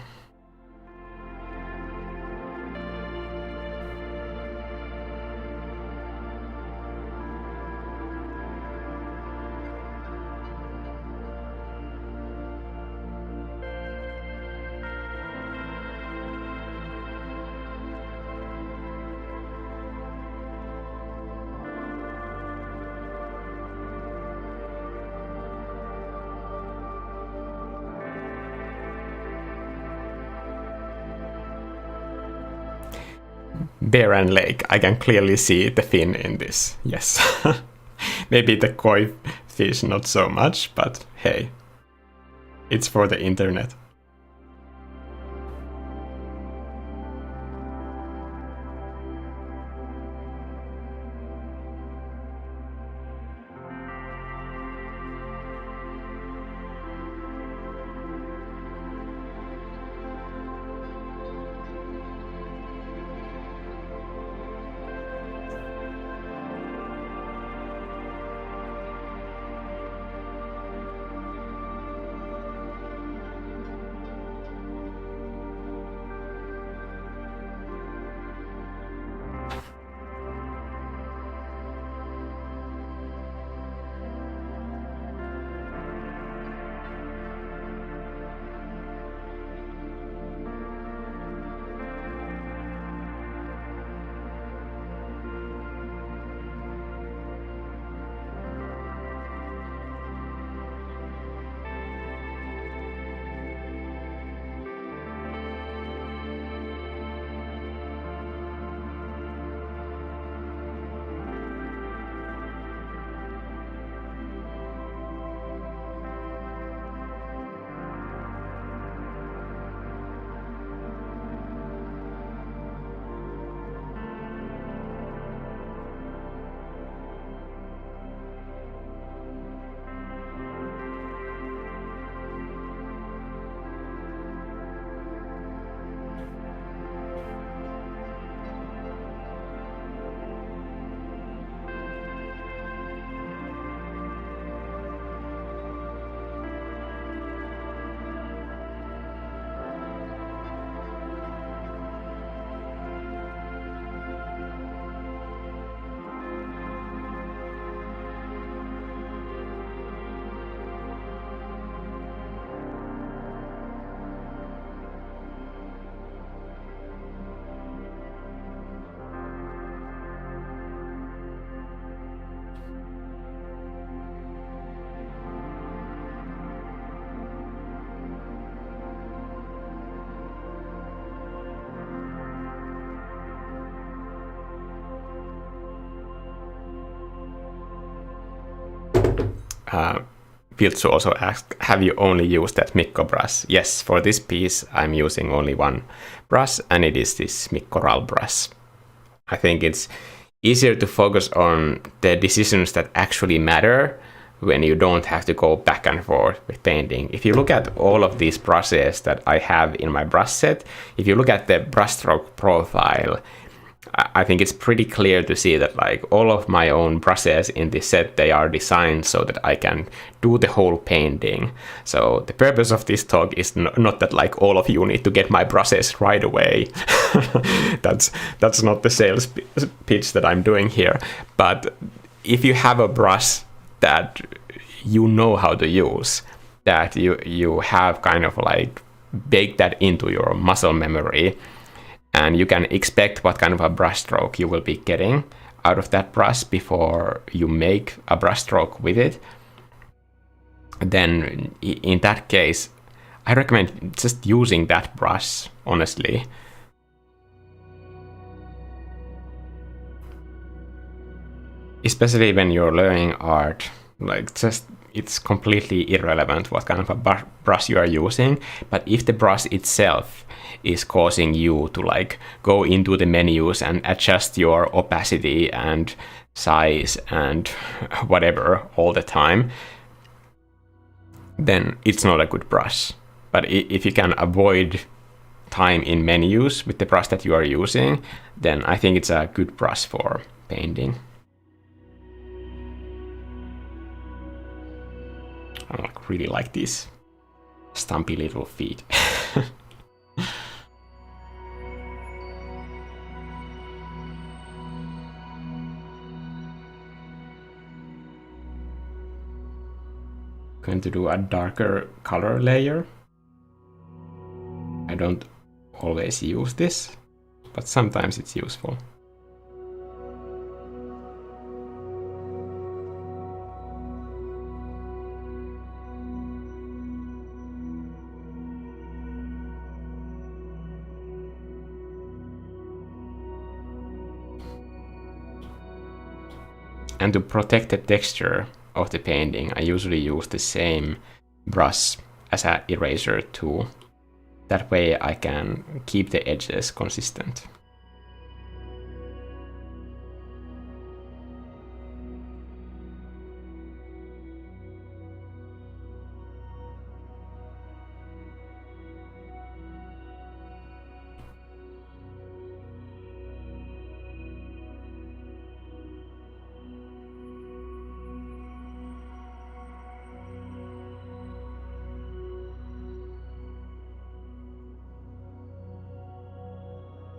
Bear and lake, I can clearly see the fin in this, yes. Maybe the koi fish not so much, but hey, it's for the internet. Fields to also ask, have you only used that Mikko brush? Yes, for this piece I'm using only one brush, and it is this Mikko RAL brush. I think it's easier to focus on the decisions that actually matter when you don't have to go back and forth with painting. If you look at all of these brushes that I have in my brush set, if you look at the brushstroke profile, I think it's pretty clear to see that like all of my own brushes in this set, they are designed so that I can do the whole painting. So the purpose of this talk is not that like all of you need to get my brushes right away. That's not the sales pitch that I'm doing here. But if you have a brush that you know how to use, that you have kind of like baked that into your muscle memory, and you can expect what kind of a brush stroke you will be getting out of that brush before you make a brush stroke with it, then in that case, I recommend just using that brush, honestly. Especially when you're learning art, like just it's completely irrelevant what kind of a brush you are using, but if the brush itself is causing you to like go into the menus and adjust your opacity and size and whatever all the time, then it's not a good brush. But if you can avoid time in menus with the brush that you are using, then I think it's a good brush for painting. I really like these stumpy little feet. Going to do a darker color layer. I don't always use this, but sometimes it's useful. And to protect the texture of the painting, I usually use the same brush as an eraser tool. That way I can keep the edges consistent.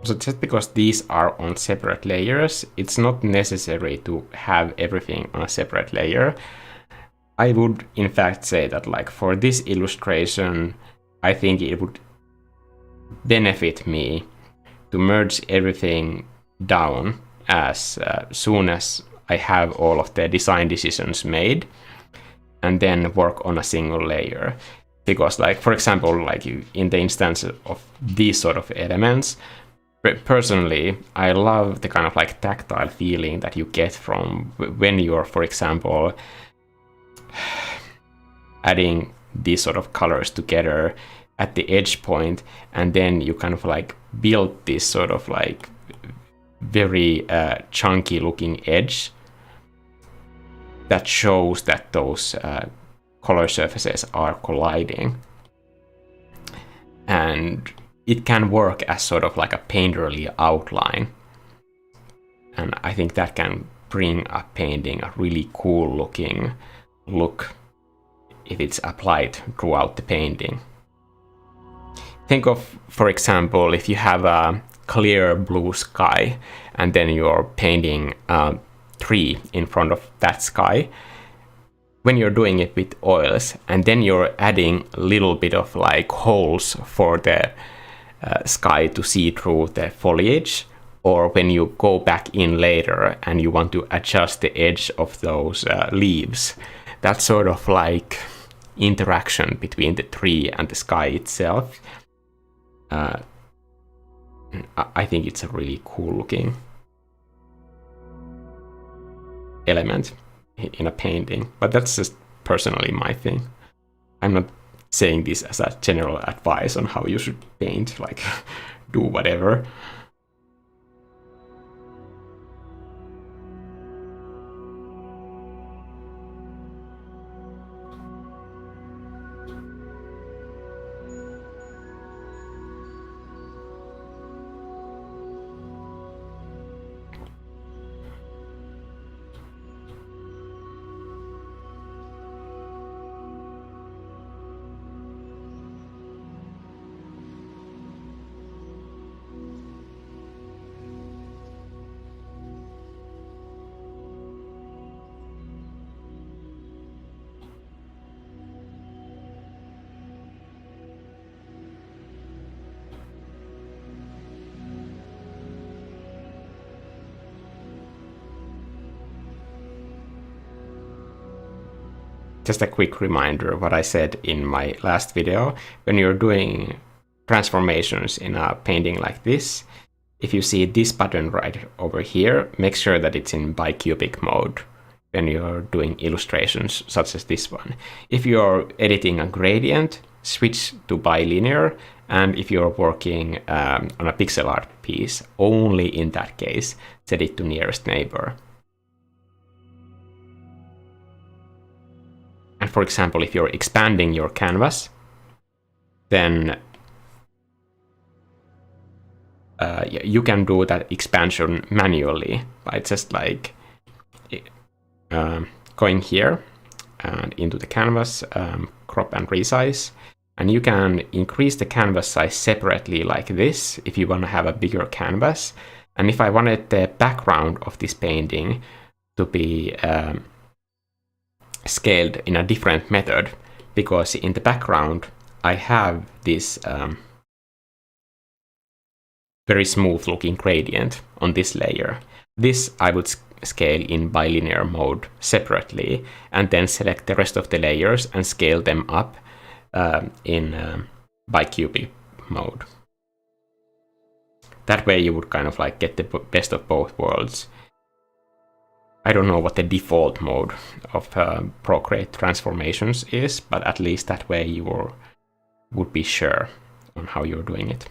So just because these are on separate layers, it's not necessary to have everything on a separate layer. I would in fact say that like for this illustration, I think it would benefit me to merge everything down as soon as I have all of the design decisions made, and then work on a single layer. Because like, for example, like in the instance of these sort of elements, personally, I love the kind of like tactile feeling that you get from when you're, for example, adding these sort of colors together at the edge point, and then you kind of like build this sort of like very chunky looking edge that shows that those color surfaces are colliding. And it can work as sort of like a painterly outline. And I think that can bring a painting a really cool looking look if it's applied throughout the painting. Think of, for example, if you have a clear blue sky and then you're painting a tree in front of that sky. When you're doing it with oils and then you're adding a little bit of like holes for the sky to see through the foliage, or when you go back in later and you want to adjust the edge of those leaves, that sort of like interaction between the tree and the sky itself, I think it's a really cool looking element in a painting. But that's just personally my thing. I'm not saying this as a general advice on how you should paint, like do whatever. Just a quick reminder what I said in my last video. When you're doing transformations in a painting like this, if you see this button right over here, make sure that it's in bicubic mode when you're doing illustrations such as this one. If you're editing a gradient, switch to bilinear, and if you're working on a pixel art piece, only in that case, set it to nearest neighbor. And for example, if you're expanding your canvas, then you can do that expansion manually by just like going here and into the canvas, crop and resize. And you can increase the canvas size separately like this if you want to have a bigger canvas. And if I wanted the background of this painting to be scaled in a different method, because in the background I have this very smooth looking gradient on this layer. This I would scale in bilinear mode separately, and then select the rest of the layers and scale them up in bicubic mode. That way you would kind of like get the best of both worlds. I don't know what the default mode of Procreate transformations is, but at least that way you would be sure on how you're doing it.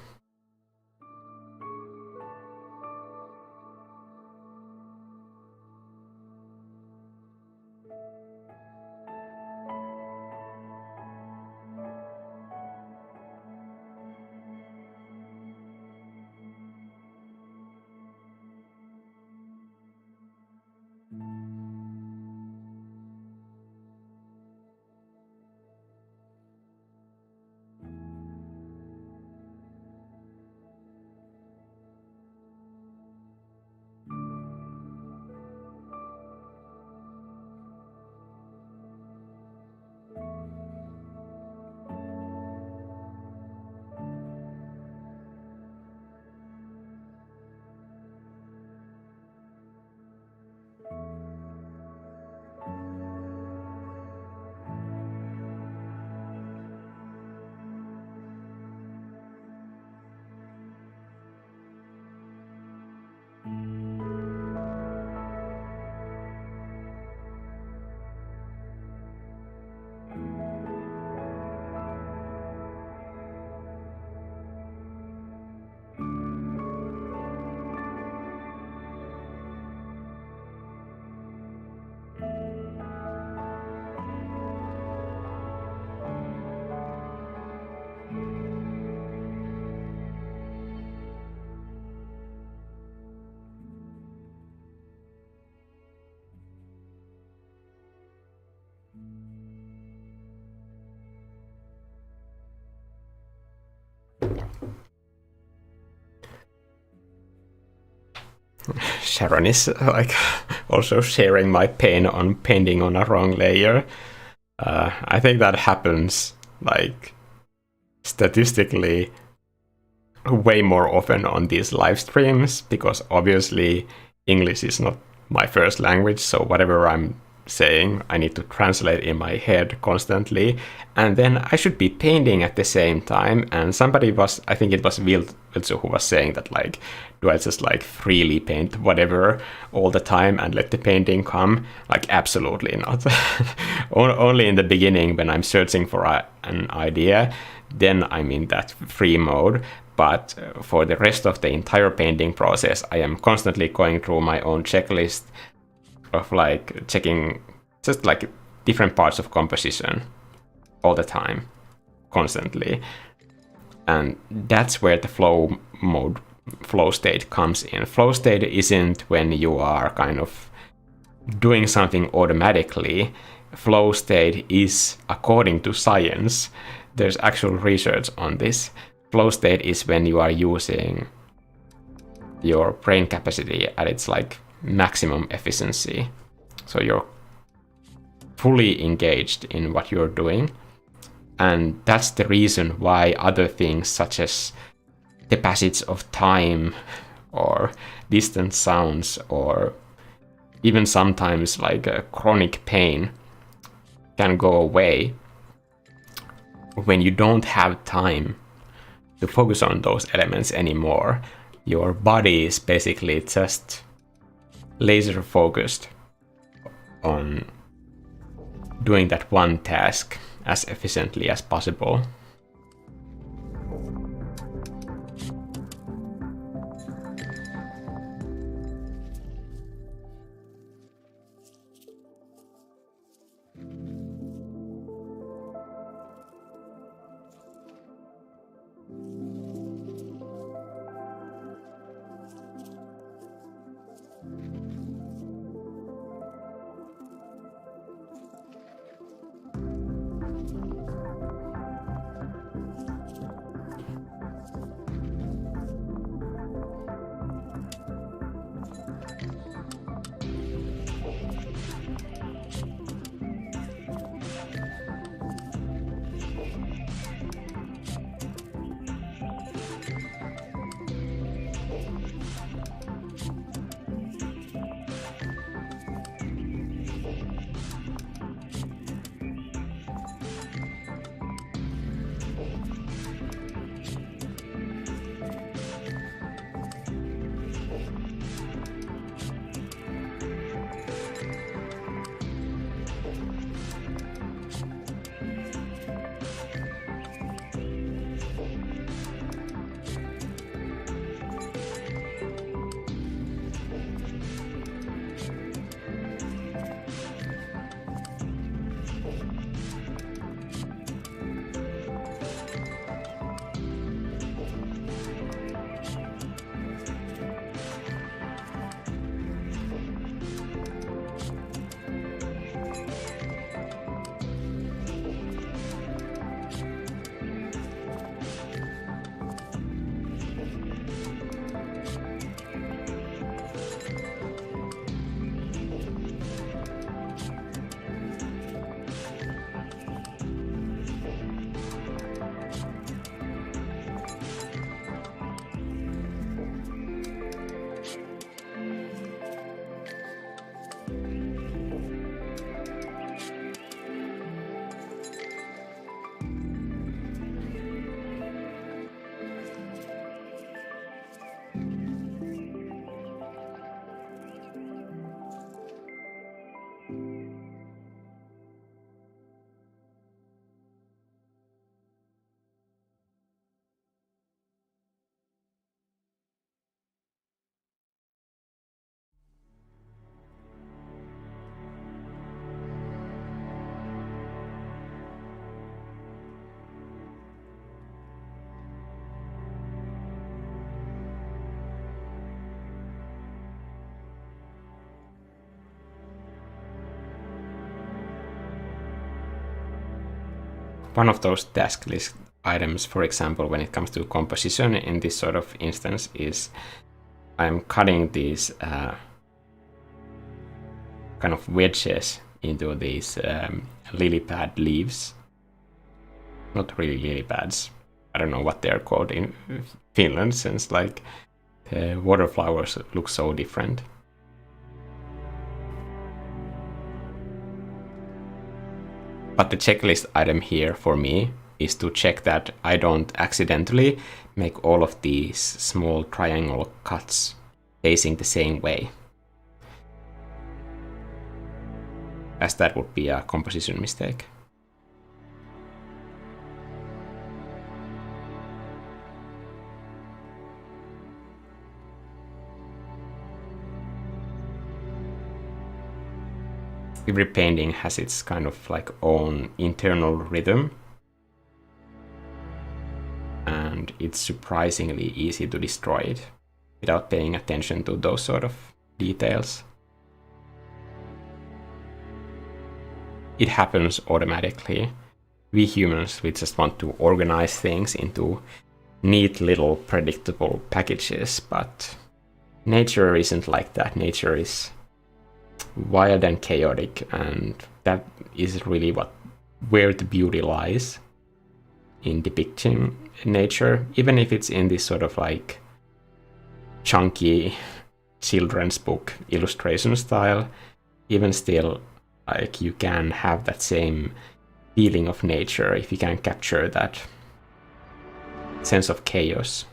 Sharon is like also sharing my pain on painting on a wrong layer. I think that happens like statistically way more often on these live streams, because obviously English is not my first language, so whatever I'm saying. I need to translate in my head constantly, and then I should be painting at the same time. And somebody was, I think it was Viltsu, who was saying that, like, do I just like freely paint whatever all the time and let the painting come? Like, absolutely not. Only in the beginning, when I'm searching for an idea, then I'm in that free mode. But for the rest of the entire painting process, I am constantly going through my own checklist of like checking just like different parts of composition all the time, constantly. And that's where the flow state comes in. Flow state isn't when you are kind of doing something automatically. Flow state is, according to science, there's actual research on this. Flow state is when you are using your brain capacity at its like maximum efficiency. So you're fully engaged in what you're doing. And that's the reason why other things such as the passage of time or distant sounds or even sometimes like a chronic pain can go away when you don't have time to focus on those elements anymore. Your body is basically just laser focused on doing that one task as efficiently as possible. One of those task list items, for example, when it comes to composition in this sort of instance, is I'm cutting these kind of wedges into these lily pad leaves. Not really lily pads. I don't know what they're called in Finland, since like the water flowers look so different. But the checklist item here for me is to check that I don't accidentally make all of these small triangle cuts facing the same way, as that would be a composition mistake. Every painting has its kind of like own internal rhythm, and it's surprisingly easy to destroy it without paying attention to those sort of details. It happens automatically. We humans, we just want to organize things into neat little predictable packages, but nature isn't like that. Nature is wild and chaotic, and that is really where the beauty lies in depicting nature, even if it's in this sort of like chunky children's book illustration style. Even still, like, you can have that same feeling of nature if you can capture that sense of chaos.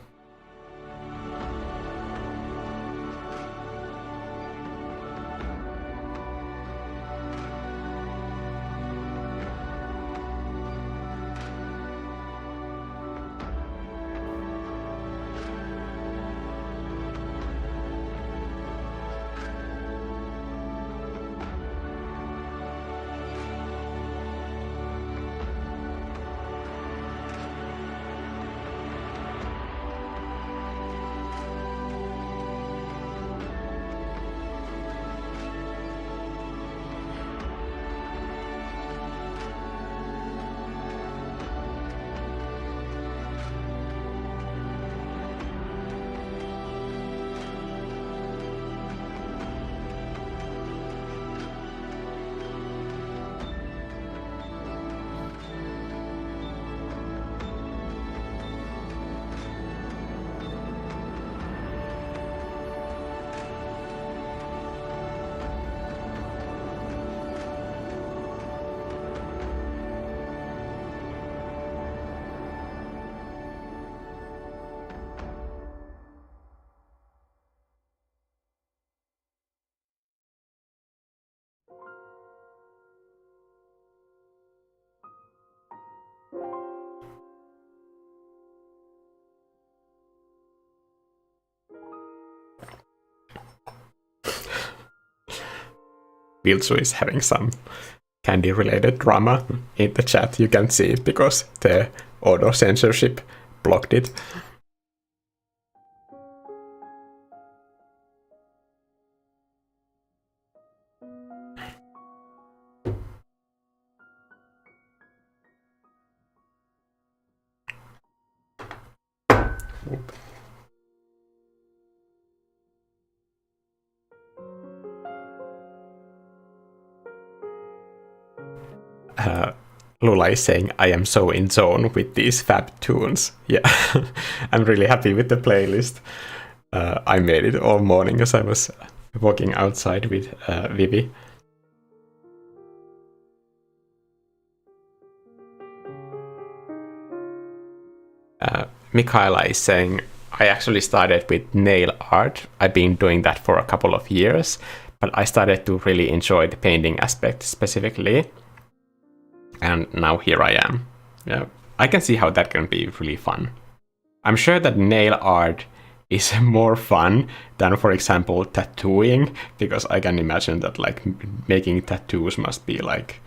Viltsu is having some candy-related drama in the chat. You can see it because the auto-censorship blocked it. Lula is saying, I am so in zone with these fab tunes. Yeah, I'm really happy with the playlist. I made it all morning as I was walking outside with Vivi. Mikaela is saying, I actually started with nail art. I've been doing that for a couple of years, but I started to really enjoy the painting aspect specifically. And now here I am. Yeah, I can see how that can be really fun. I'm sure that nail art is more fun than, for example, tattooing, because I can imagine that like making tattoos must be like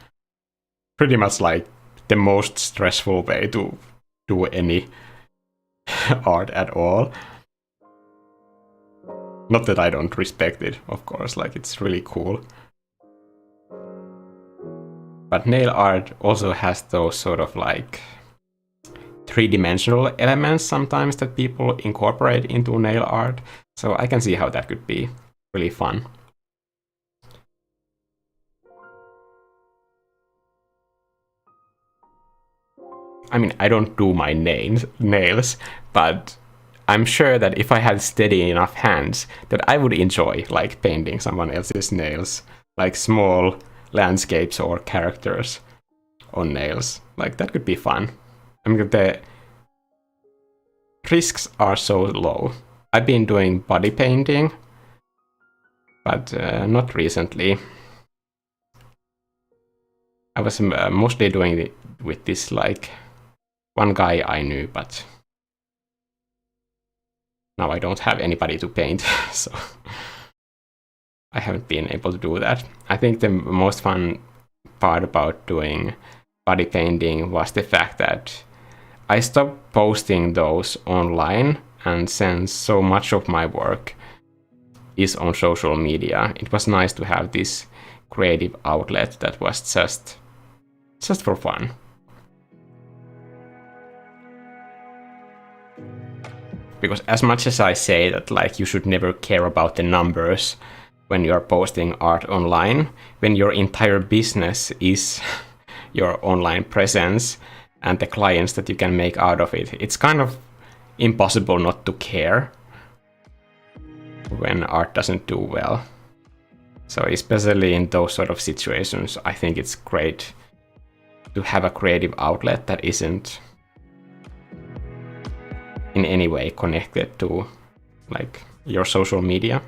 pretty much like the most stressful way to do any art at all. Not that I don't respect it, of course, like it's really cool. But nail art also has those sort of like three-dimensional elements sometimes that people incorporate into nail art. So I can see how that could be really fun. I mean, I don't do my nails, but I'm sure that if I had steady enough hands, that I would enjoy like painting someone else's nails, like small landscapes or characters, on nails. Like, that could be fun. I mean, the risks are so low. I've been doing body painting, but not recently. I was mostly doing it with this, like, one guy I knew, but now I don't have anybody to paint, so I haven't been able to do that. I think the most fun part about doing body painting was the fact that I stopped posting those online, and since so much of my work is on social media, it was nice to have this creative outlet that was just for fun. Because as much as I say that, like, you should never care about the numbers when you are posting art online, when your entire business is your online presence and the clients that you can make out of it, it's kind of impossible not to care when art doesn't do well. So especially in those sort of situations, I think it's great to have a creative outlet that isn't in any way connected to, like, your social media.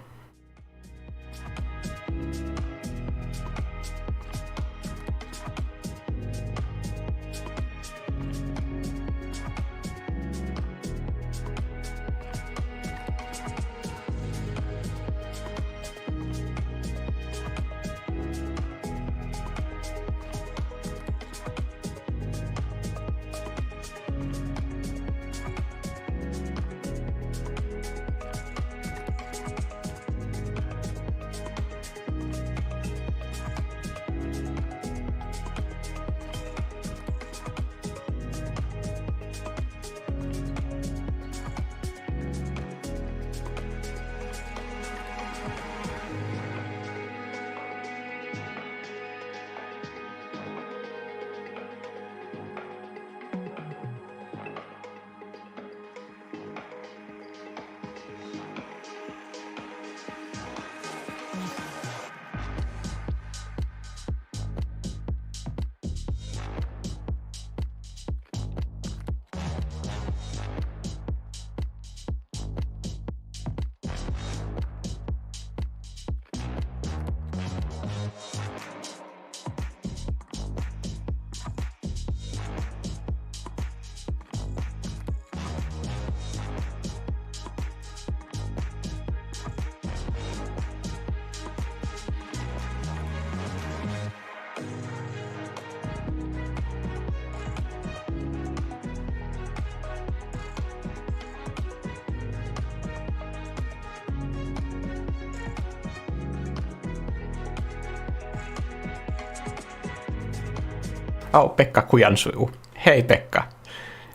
Oh, Pekka Kujansuu. Hey, Pekka.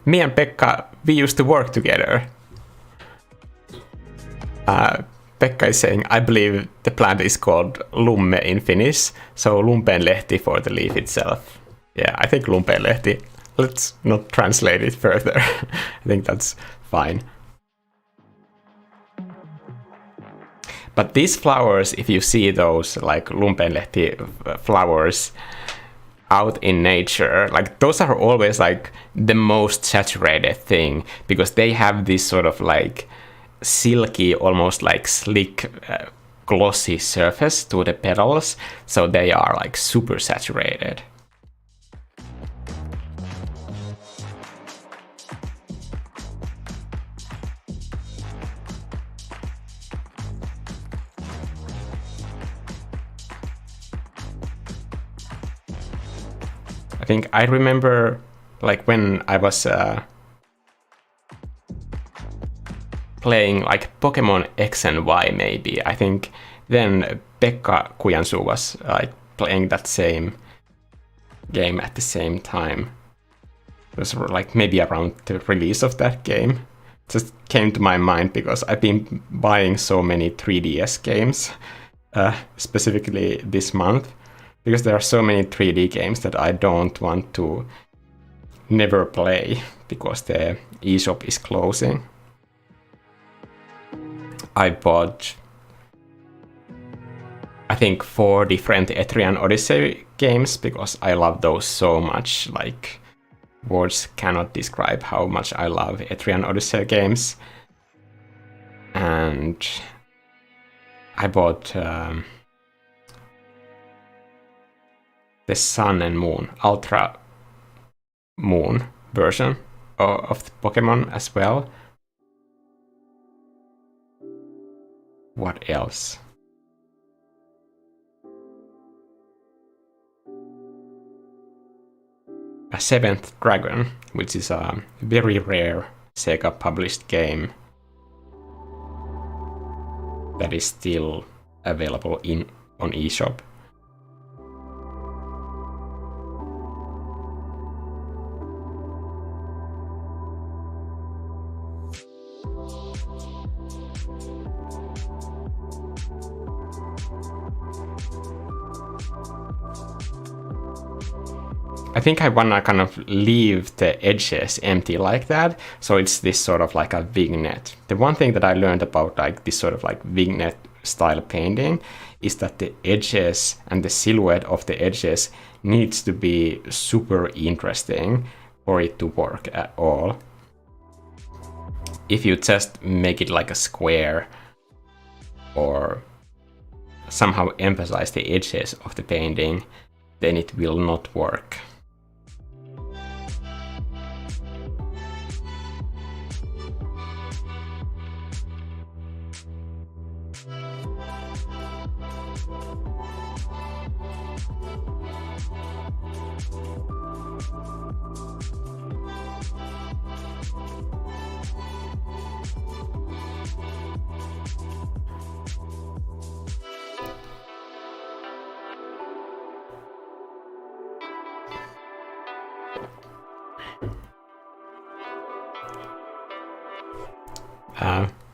Me and Pekka, we used to work together. Pekka is saying, I believe the plant is called lumme in Finnish, so lumpeenlehti for the leaf itself. Yeah, I think lumpeenlehti. Let's not translate it further. I think that's fine. But these flowers, if you see those, like, lumpeenlehti flowers out in nature, like, those are always, like, the most saturated thing, because they have this sort of, like, silky, almost like slick, glossy surface to the petals, so they are, like, super saturated. I think I remember, like, when I was playing, like, Pokemon X and Y, maybe. I think then Pekka Kujansuu was playing that same game at the same time. It was, like, maybe around the release of that game. It just came to my mind because I've been buying so many 3DS games, specifically this month. Because there are so many 3D games that I don't want to never play because the eShop is closing. I bought, I think, 4 different Etrian Odyssey games, because I love those so much. Like, words cannot describe how much I love Etrian Odyssey games. And I bought the Sun and Moon, Ultra Moon version of the Pokemon as well. What else? A Seventh Dragon, which is a very rare Sega published game that is still available on eShop. I think I wanna kind of leave the edges empty like that, so it's this sort of like a vignette. The one thing that I learned about like this sort of like vignette style painting is that the edges and the silhouette of the edges needs to be super interesting for it to work at all. If you just make it like a square or somehow emphasize the edges of the painting, then it will not work.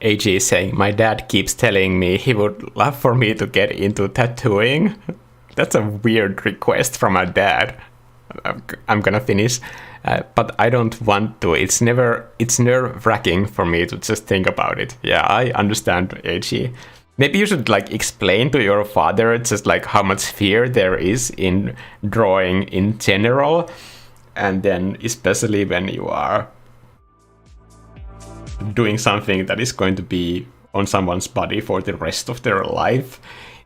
AG is saying, my dad keeps telling me he would love for me to get into tattooing. That's a weird request from a dad. I'm gonna finish, but I don't want to. It's nerve-wracking for me to just think about it. Yeah, I understand, AG. Maybe you should like explain to your father just like how much fear there is in drawing in general, and then especially when you are doing something that is going to be on someone's body for the rest of their life.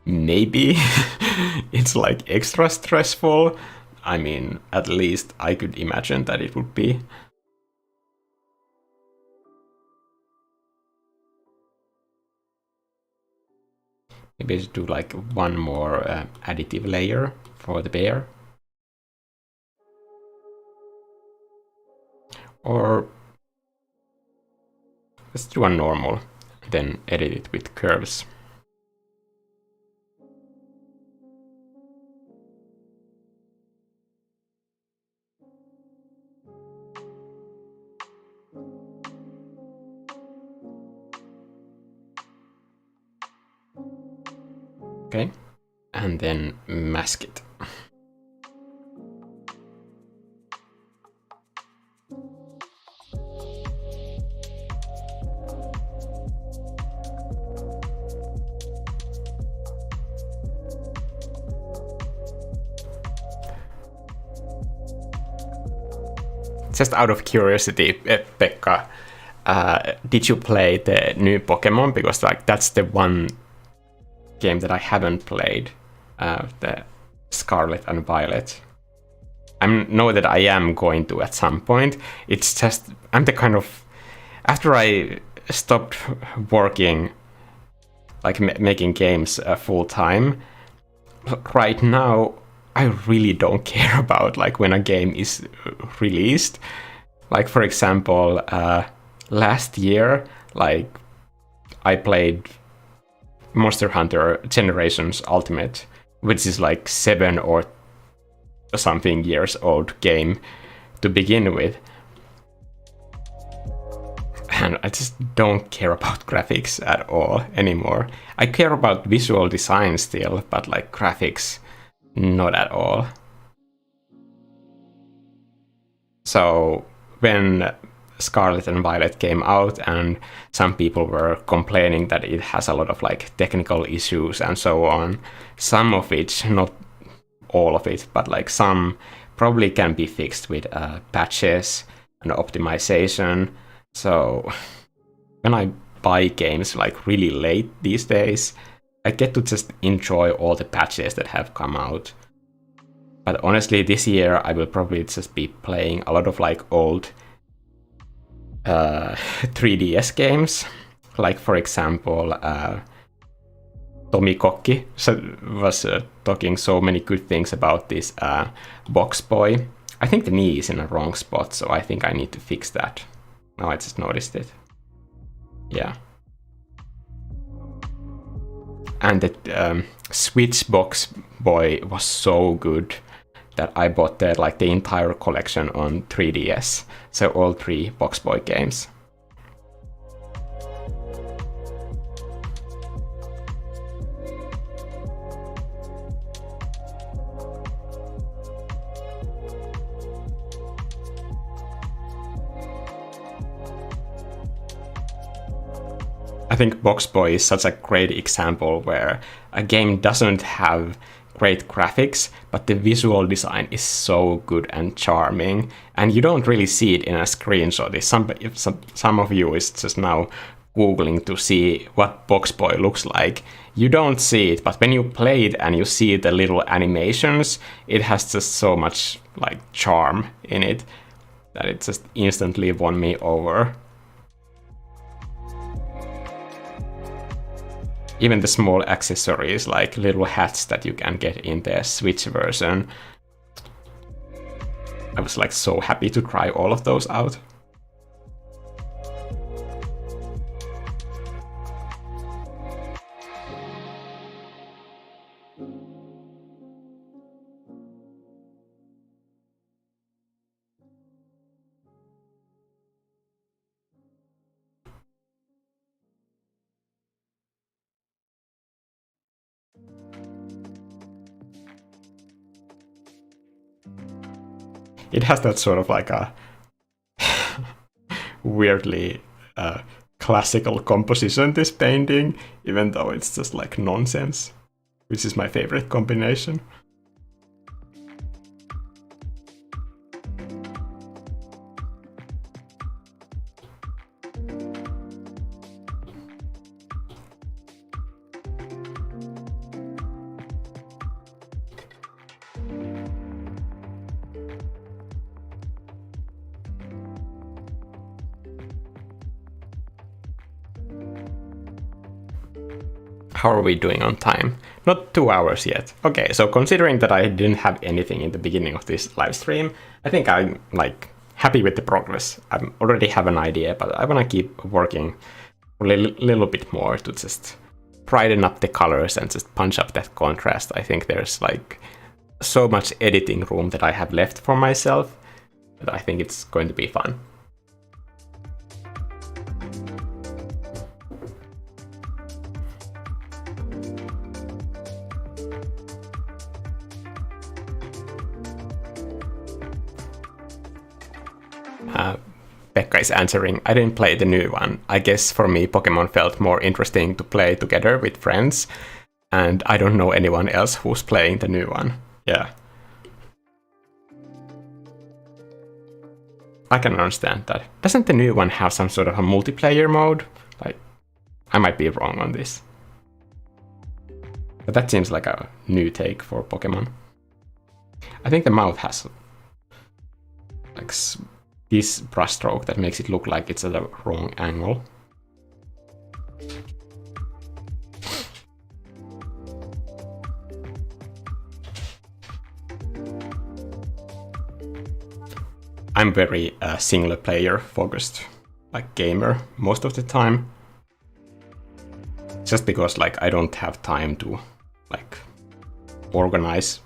Maybe it's like extra stressful. I mean, at least I could imagine that it would be. Maybe I should do like one more additive layer for the bear. Or let's do a normal, then edit it with curves. Okay, and then mask it. Just out of curiosity, Pekka, did you play the new Pokemon? Because like that's the one game that I haven't played, the Scarlet and Violet. I know that I am going to at some point. It's just, I'm the kind of, after I stopped working, like making games full time, right now, I really don't care about like when a game is released. Like for example, last year, like I played Monster Hunter Generations Ultimate, which is like 7 or something years old game to begin with. And I just don't care about graphics at all anymore. I care about visual design still, but like graphics, not at all. So when Scarlet and Violet came out and some people were complaining that it has a lot of like technical issues and so on, some of which, not all of it, but like some probably can be fixed with patches and optimization. So when I buy games like really late these days, I get to just enjoy all the patches that have come out. But honestly, this year I will probably just be playing a lot of like old 3DS games. Like for example, Tommy Kokki was talking so many good things about this Box Boy. I think the knee is in a wrong spot, so I think I need to fix that. Now I just noticed it. Yeah. And the Switch Box Boy was so good that I bought the entire collection on 3DS. So all 3 Box Boy games. I think Box Boy is such a great example where a game doesn't have great graphics, but the visual design is so good and charming, and you don't really see it in a screenshot. If some of you is just now googling to see what Box Boy looks like, you don't see it, but when you play it and you see the little animations, it has just so much like charm in it that it just instantly won me over. Even the small accessories, like little hats that you can get in the Switch version. I was like so happy to try all of those out. It has that sort of like a weirdly classical composition, this painting, even though it's just like nonsense, which is my favorite combination. How are we doing on time? Not 2 hours yet. Okay, so considering that I didn't have anything in the beginning of this live stream, I think I'm like happy with the progress. I already have an idea, but I want to keep working a little bit more to just brighten up the colors and just punch up that contrast. I think there's like so much editing room that I have left for myself that I think it's going to be fun. Pekka is answering, I didn't play the new one. I guess for me, Pokemon felt more interesting to play together with friends, and I don't know anyone else who's playing the new one. Yeah. I can understand that. Doesn't the new one have some sort of a multiplayer mode? Like, I might be wrong on this. But that seems like a new take for Pokemon. I think the mouth has like this brushstroke that makes it look like it's at the wrong angle. I'm very single player focused, like gamer most of the time. Just because like I don't have time to like organize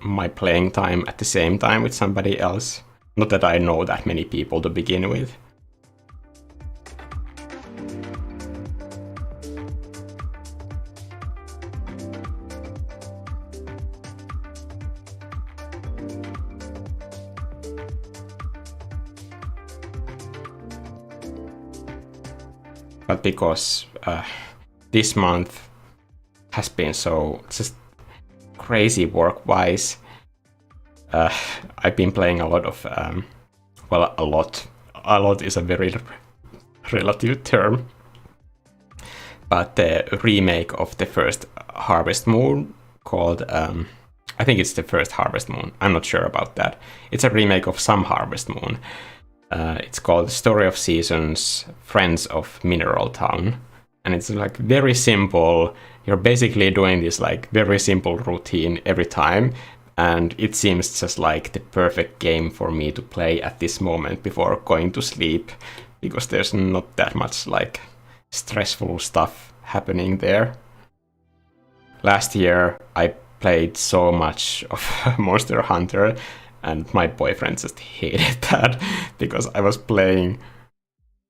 my playing time at the same time with somebody else. Not that I know that many people to begin with. But because this month has been so just crazy work-wise. I've been playing a lot of, well, a lot. A lot is a very relative term. But the remake of the first Harvest Moon called, I think it's the first Harvest Moon. I'm not sure about that. It's a remake of some Harvest Moon. It's called Story of Seasons, Friends of Mineral Town. And it's like very simple. You're basically doing this like very simple routine every time. And it seems just like the perfect game for me to play at this moment before going to sleep. Because there's not that much like stressful stuff happening there. Last year I played so much of Monster Hunter, and my boyfriend just hated that because I was playing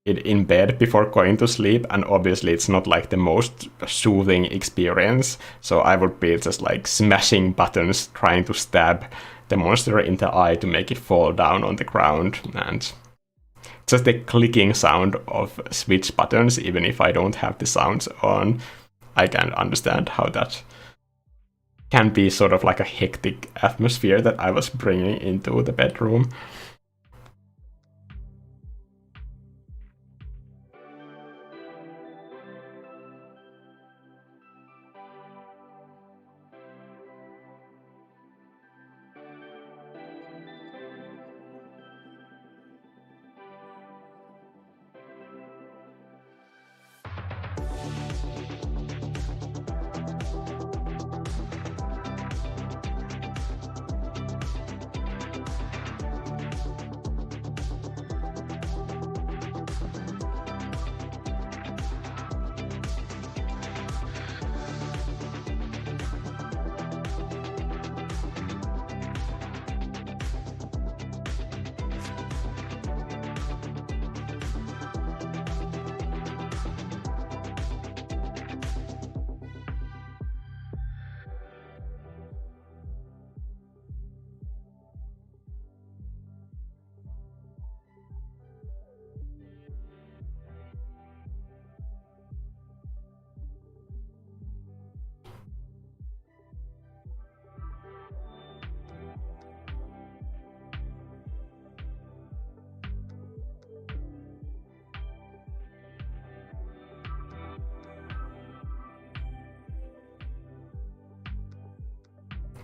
it in bed before going to sleep, and obviously it's not like the most soothing experience, so I would be just like smashing buttons trying to stab the monster in the eye to make it fall down on the ground, and just the clicking sound of switch buttons, even if I don't have the sounds on, I can understand how that can be sort of like a hectic atmosphere that I was bringing into the bedroom.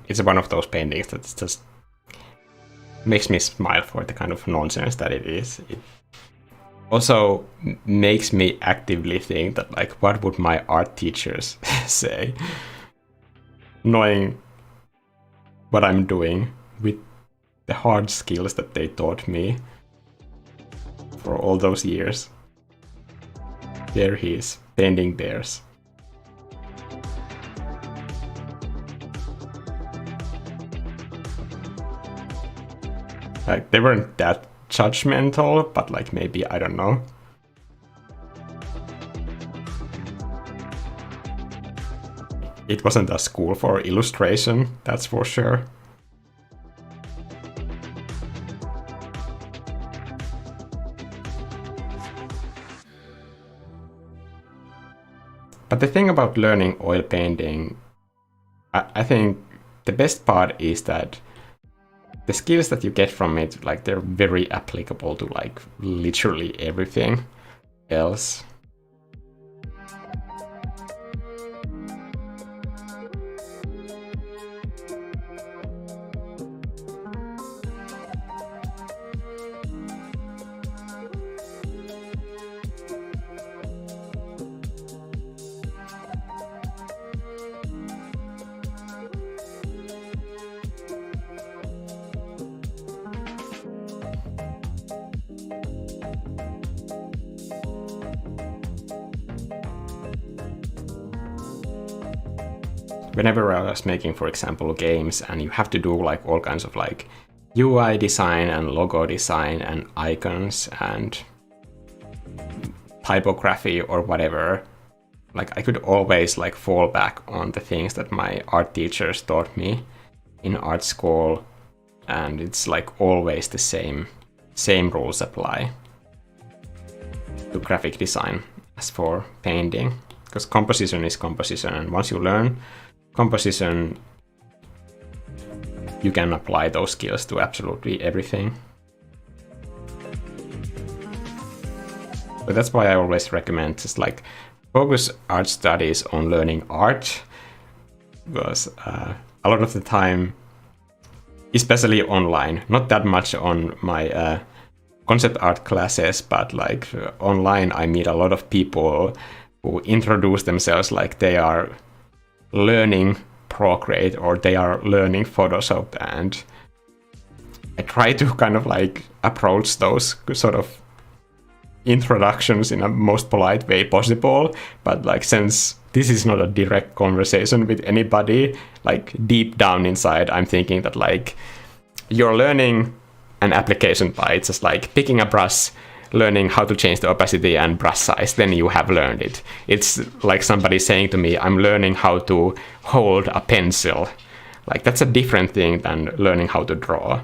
It's one of those paintings that just makes me smile for the kind of nonsense that it is. It also makes me actively think that, like, what would my art teachers say? Knowing what I'm doing with the hard skills that they taught me for all those years. There he is, painting bears. Like, they weren't that judgmental, but like maybe, I don't know. It wasn't a school for illustration, that's for sure. But the thing about learning oil painting, I think the best part is that the skills that you get from it, like, they're very applicable to like literally everything else. Whenever I was making, for example, games, and you have to do like all kinds of like UI design and logo design and icons and typography or whatever, like I could always like fall back on the things that my art teachers taught me in art school, and it's like always the same rules apply to graphic design as for painting. because composition is composition, and once you learn composition, you can apply those skills to absolutely everything. But that's why I always recommend just like focus art studies on learning art, because a lot of the time, especially online, not that much on my concept art classes, but like online I meet a lot of people who introduce themselves like they are learning Procreate or they are learning Photoshop, and I try to kind of like approach those sort of introductions in a most polite way possible, but like since this is not a direct conversation with anybody, like deep down inside I'm thinking that like you're learning an application by just like picking a brush, learning how to change the opacity and brush size, then you have learned it. It's like somebody saying to me, I'm learning how to hold a pencil. Like that's a different thing than learning how to draw.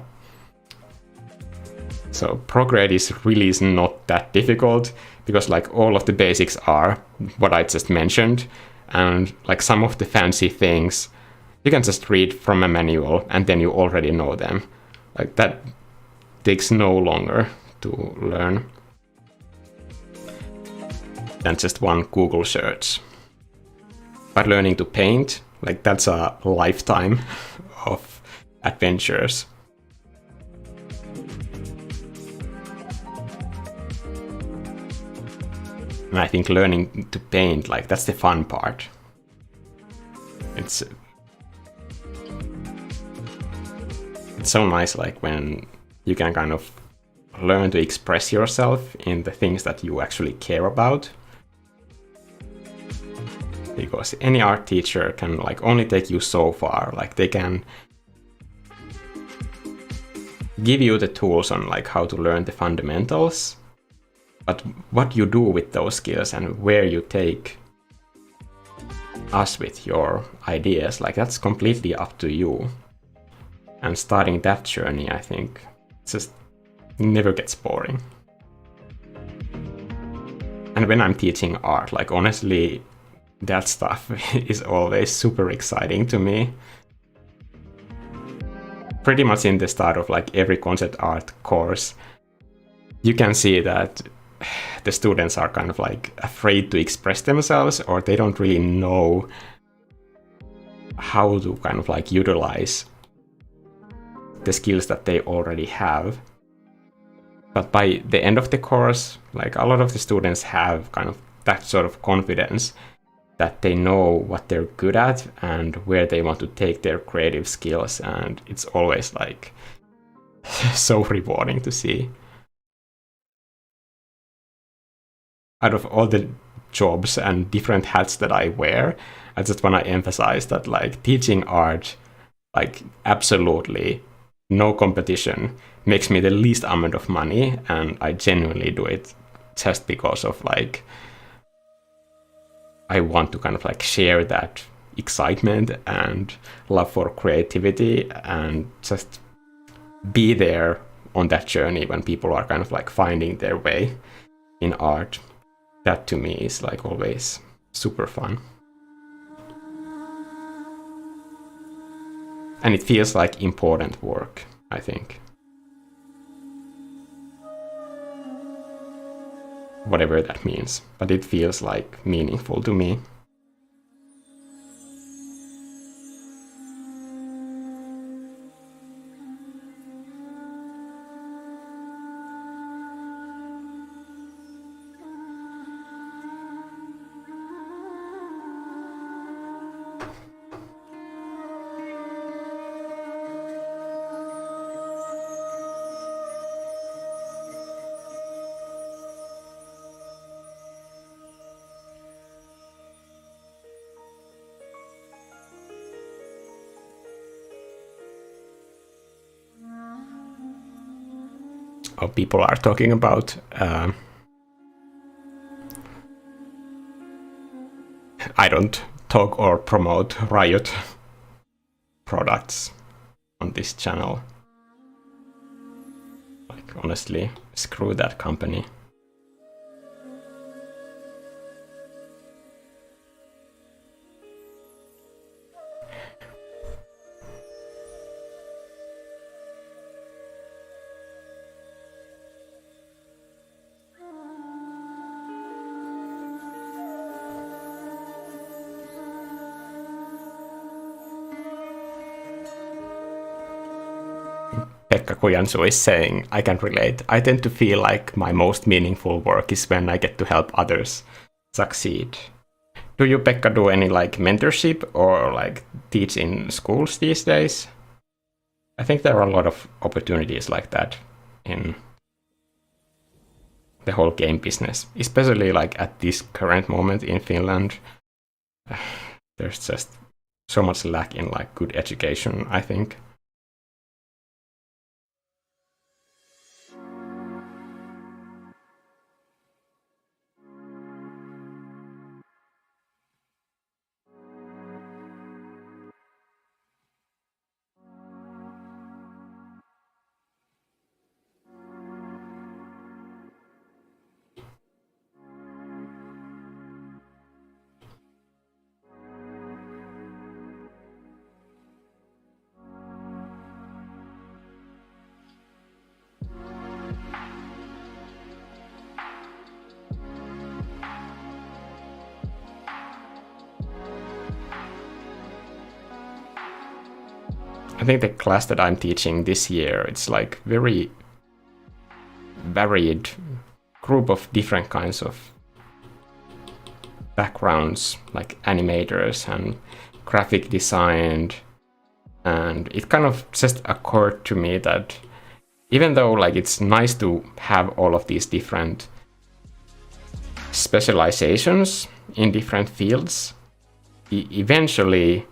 So Procreate is not that difficult, because like all of the basics are what I just mentioned, and like some of the fancy things you can just read from a manual and then you already know them. Like that takes no longer to learn than just one Google search. But learning to paint, like that's a lifetime of adventures. And I think learning to paint, like that's the fun part. It's so nice, like when you can kind of learn to express yourself in the things that you actually care about. Because any art teacher can like only take you so far. Like they can give you the tools on like how to learn the fundamentals, but what you do with those skills and where you take us with your ideas, like that's completely up to you. And starting that journey, I think, just never gets boring. And when I'm teaching art, like honestly, that stuff is always super exciting to me. Pretty much in the start of like every concept art course, you can see that the students are kind of like afraid to express themselves, or they don't really know how to kind of like utilize the skills that they already have. But by the end of the course, like a lot of the students have kind of that sort of confidence that they know what they're good at and where they want to take their creative skills, and it's always like so rewarding to see. Out of all the jobs and different hats that I wear, I just want to emphasize that like teaching art, like absolutely no competition, makes me the least amount of money, and I genuinely do it just because of like I want to kind of like share that excitement and love for creativity and just be there on that journey when people are kind of like finding their way in art. That to me is like always super fun. And it feels like important work, I think. Whatever that means, but it feels like meaningful to me. People are talking about I don't talk or promote Riot products on this channel. Like honestly, screw that company. Pekka Kujansu is saying, I can relate. I tend to feel like my most meaningful work is when I get to help others succeed. Do you, Pekka, do any like mentorship or like teach in schools these days? I think there are a lot of opportunities like that in the whole game business, especially like at this current moment in Finland. There's just so much lack in like good education, I think. I think the class that I'm teaching this year, it's like very varied group of different kinds of backgrounds, like animators and graphic design. And it kind of just occurred to me that even though like it's nice to have all of these different specializations in different fields, eventually,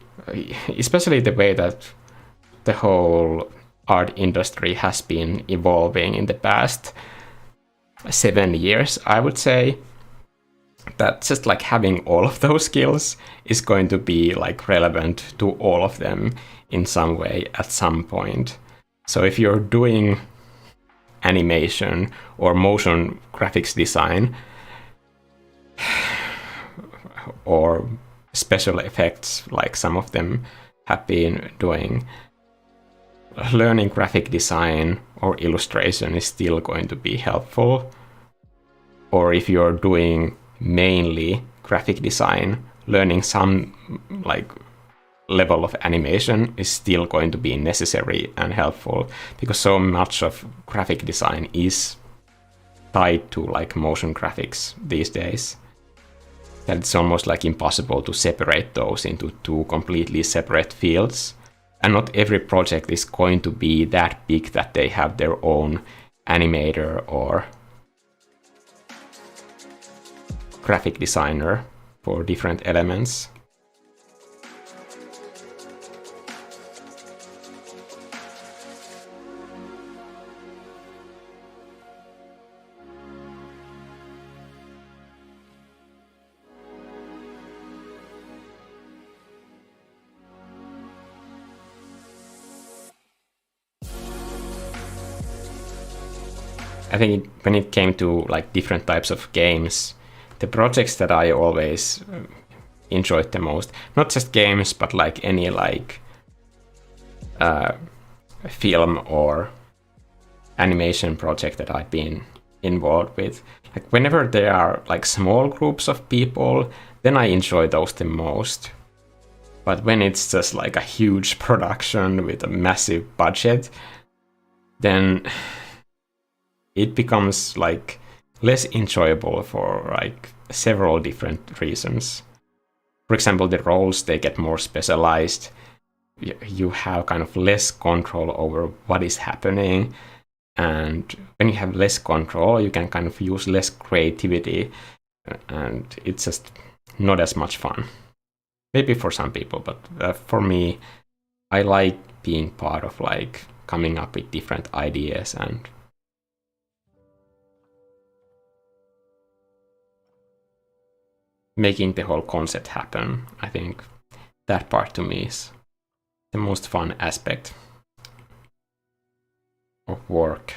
especially the way that the whole art industry has been evolving in the past 7 years, I would say, that just like having all of those skills is going to be like relevant to all of them in some way at some point. So if you're doing animation or motion graphics design or special effects, like some of them have been doing, learning graphic design or illustration is still going to be helpful. Or if you're doing mainly graphic design, learning some like level of animation is still going to be necessary and helpful, because so much of graphic design is tied to like motion graphics these days that it's almost like impossible to separate those into two completely separate fields. And not every project is going to be that big that they have their own animator or graphic designer for different elements. I think when it came to like different types of games, the projects that I always enjoyed the most, not just games, but like any like film or animation project that I've been involved with, like whenever there are like small groups of people, then I enjoy those the most. But when it's just like a huge production with a massive budget, then it becomes like less enjoyable for like several different reasons. For example, the roles, they get more specialized. You have kind of less control over what is happening. And when you have less control, you can kind of use less creativity. And it's just not as much fun. Maybe for some people, but for me, I like being part of like coming up with different ideas and making the whole concept happen. I think that part to me is the most fun aspect of work.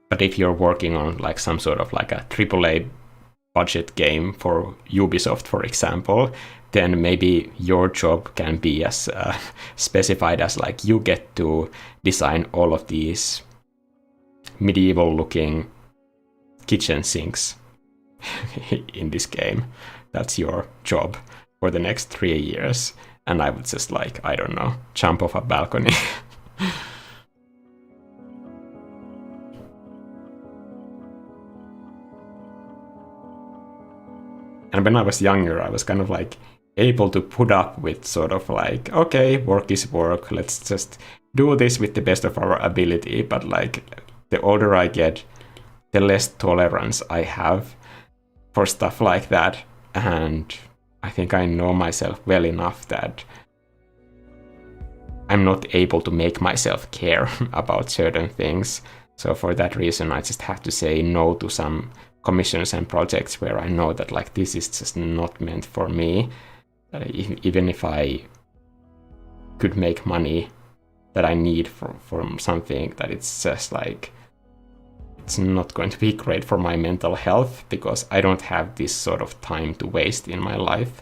But if you're working on like some sort of like a AAA budget game for Ubisoft, for example, then maybe your job can be as specified as like you get to design all of these medieval looking kitchen sinks in this game. that's your job for the next 3 years. And I would just like, I don't know, jump off a balcony. And when I was younger, I was kind of like able to put up with sort of like, okay, work is work, let's just do this with the best of our ability. But like the older I get, the less tolerance I have for stuff like that. And I think I know myself well enough that I'm not able to make myself care about certain things. So for that reason, I just have to say no to some commissions and projects where I know that like this is just not meant for me. Even if I could make money that I need from something, that it's just like, it's not going to be great for my mental health, because I don't have this sort of time to waste in my life.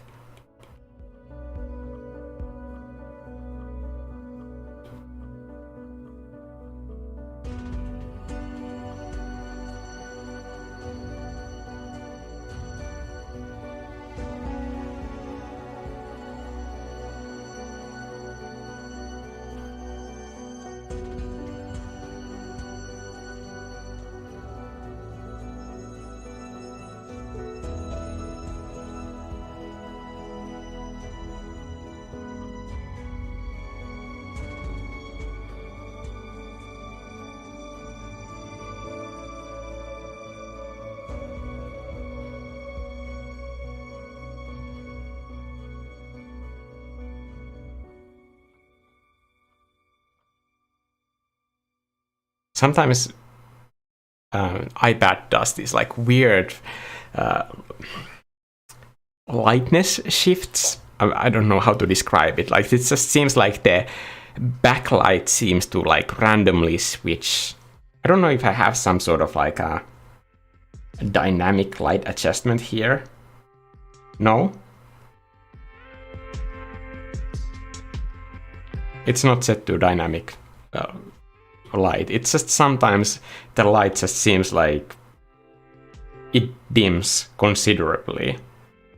Sometimes iPad does these like weird lightness shifts. I don't know how to describe it. Like, it just seems like the backlight seems to like randomly switch. I don't know if I have some sort of like a dynamic light adjustment here. No? It's not set to dynamic light. It's just sometimes the light just seems like it dims considerably.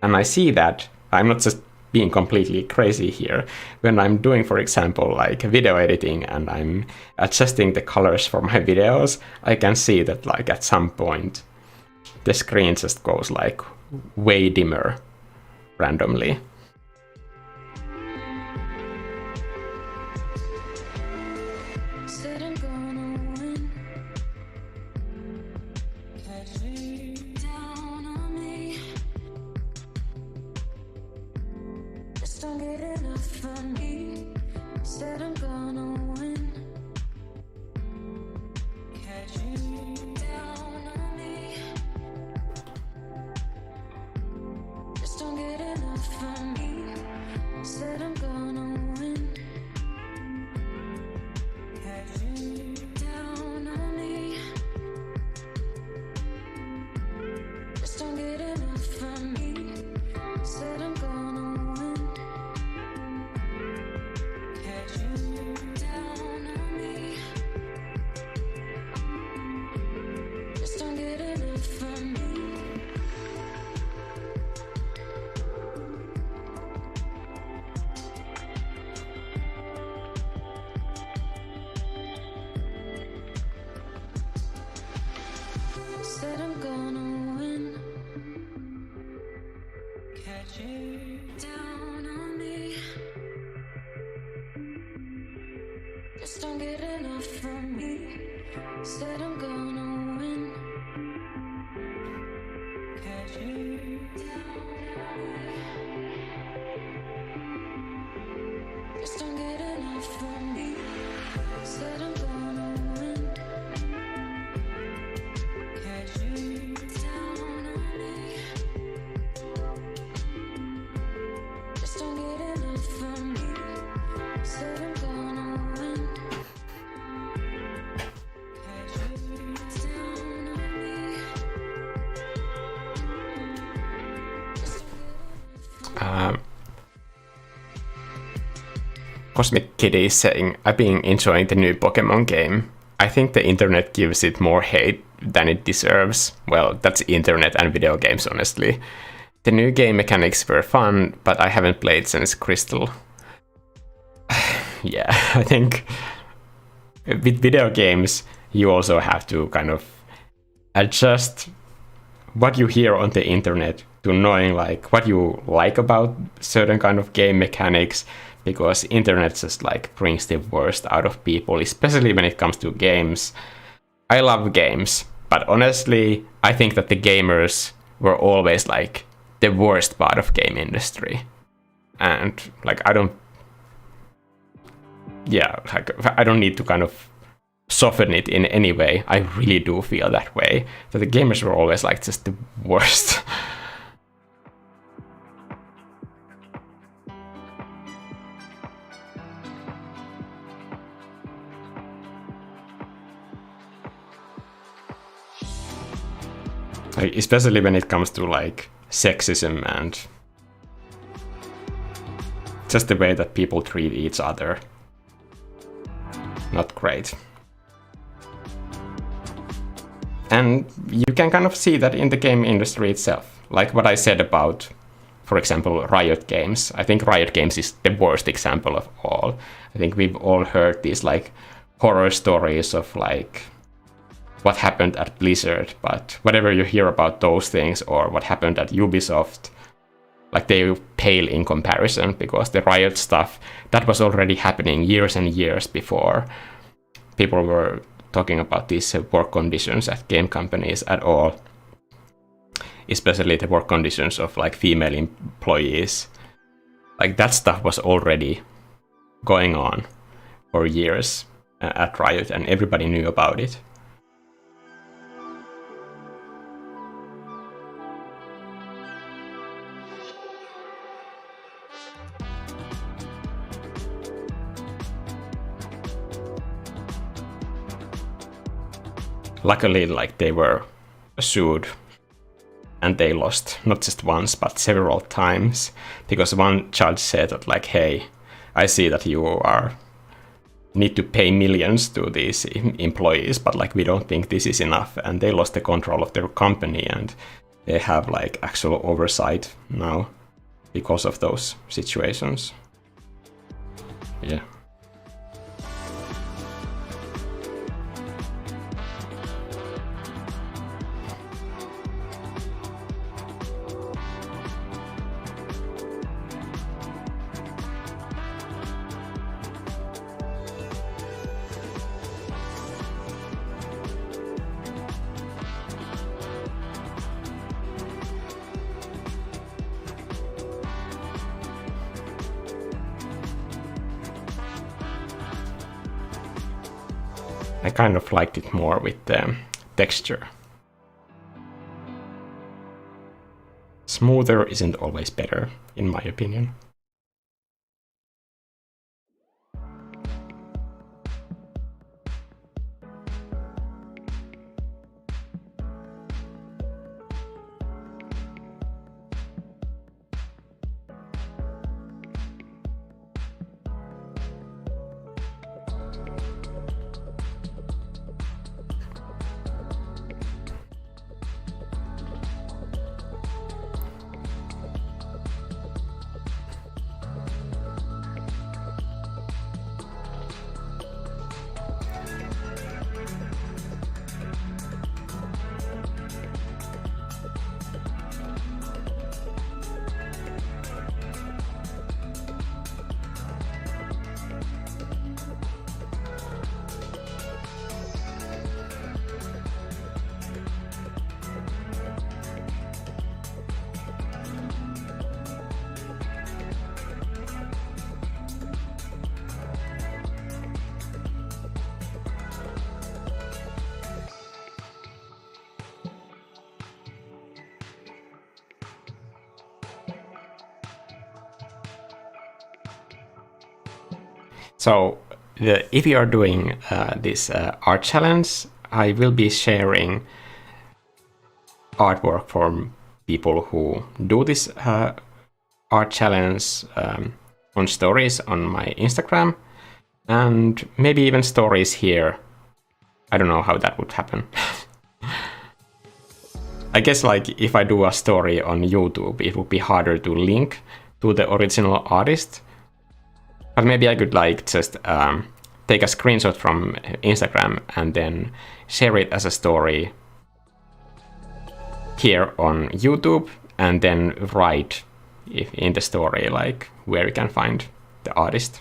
And I see that. I'm not just being completely crazy here. When I'm doing, for example, like video editing and I'm adjusting the colors for my videos, I can see that like at some point the screen just goes like way dimmer randomly. Cosmic Kitty is saying, I've been enjoying the new Pokemon game. I think the internet gives it more hate than it deserves. Well, that's internet and video games, honestly. The new game mechanics were fun, but I haven't played since Crystal. Yeah, I think with video games, you also have to kind of adjust what you hear on the internet to knowing like what you like about certain kind of game mechanics, because internet just like brings the worst out of people, especially when it comes to games. I love games, but honestly, I think that the gamers were always like the worst part of game industry. And like I don't need to kind of soften it in any way. I really do feel that way, that the gamers were always like just the worst. Like, especially when it comes to like sexism and just the way that people treat each other. Not great. And you can kind of see that in the game industry itself. Like what I said about, for example, Riot Games. I think Riot Games is the worst example of all. I think we've all heard these like horror stories of like what happened at Blizzard, but whatever you hear about those things or what happened at Ubisoft, like they pale in comparison, because the Riot stuff, that was already happening years and years before people were talking about these work conditions at game companies at all, especially the work conditions of like female employees. Like that stuff was already going on for years at Riot, and everybody knew about it. Luckily, like they were sued and they lost not just once but several times, because one judge said that like, hey, I see that you need to pay millions to these employees, but like we don't think this is enough, and they lost the control of their company and they have like actual oversight now because of those situations. Yeah. I kind of liked it more with the texture. Smoother isn't always better, in my opinion. So if you are doing this art challenge, I will be sharing artwork from people who do this art challenge on stories on my Instagram, and maybe even stories here. I don't know how that would happen. I guess like if I do a story on YouTube, it would be harder to link to the original artist. But maybe I could like just take a screenshot from Instagram and then share it as a story here on YouTube, and then write in the story like where you can find the artist.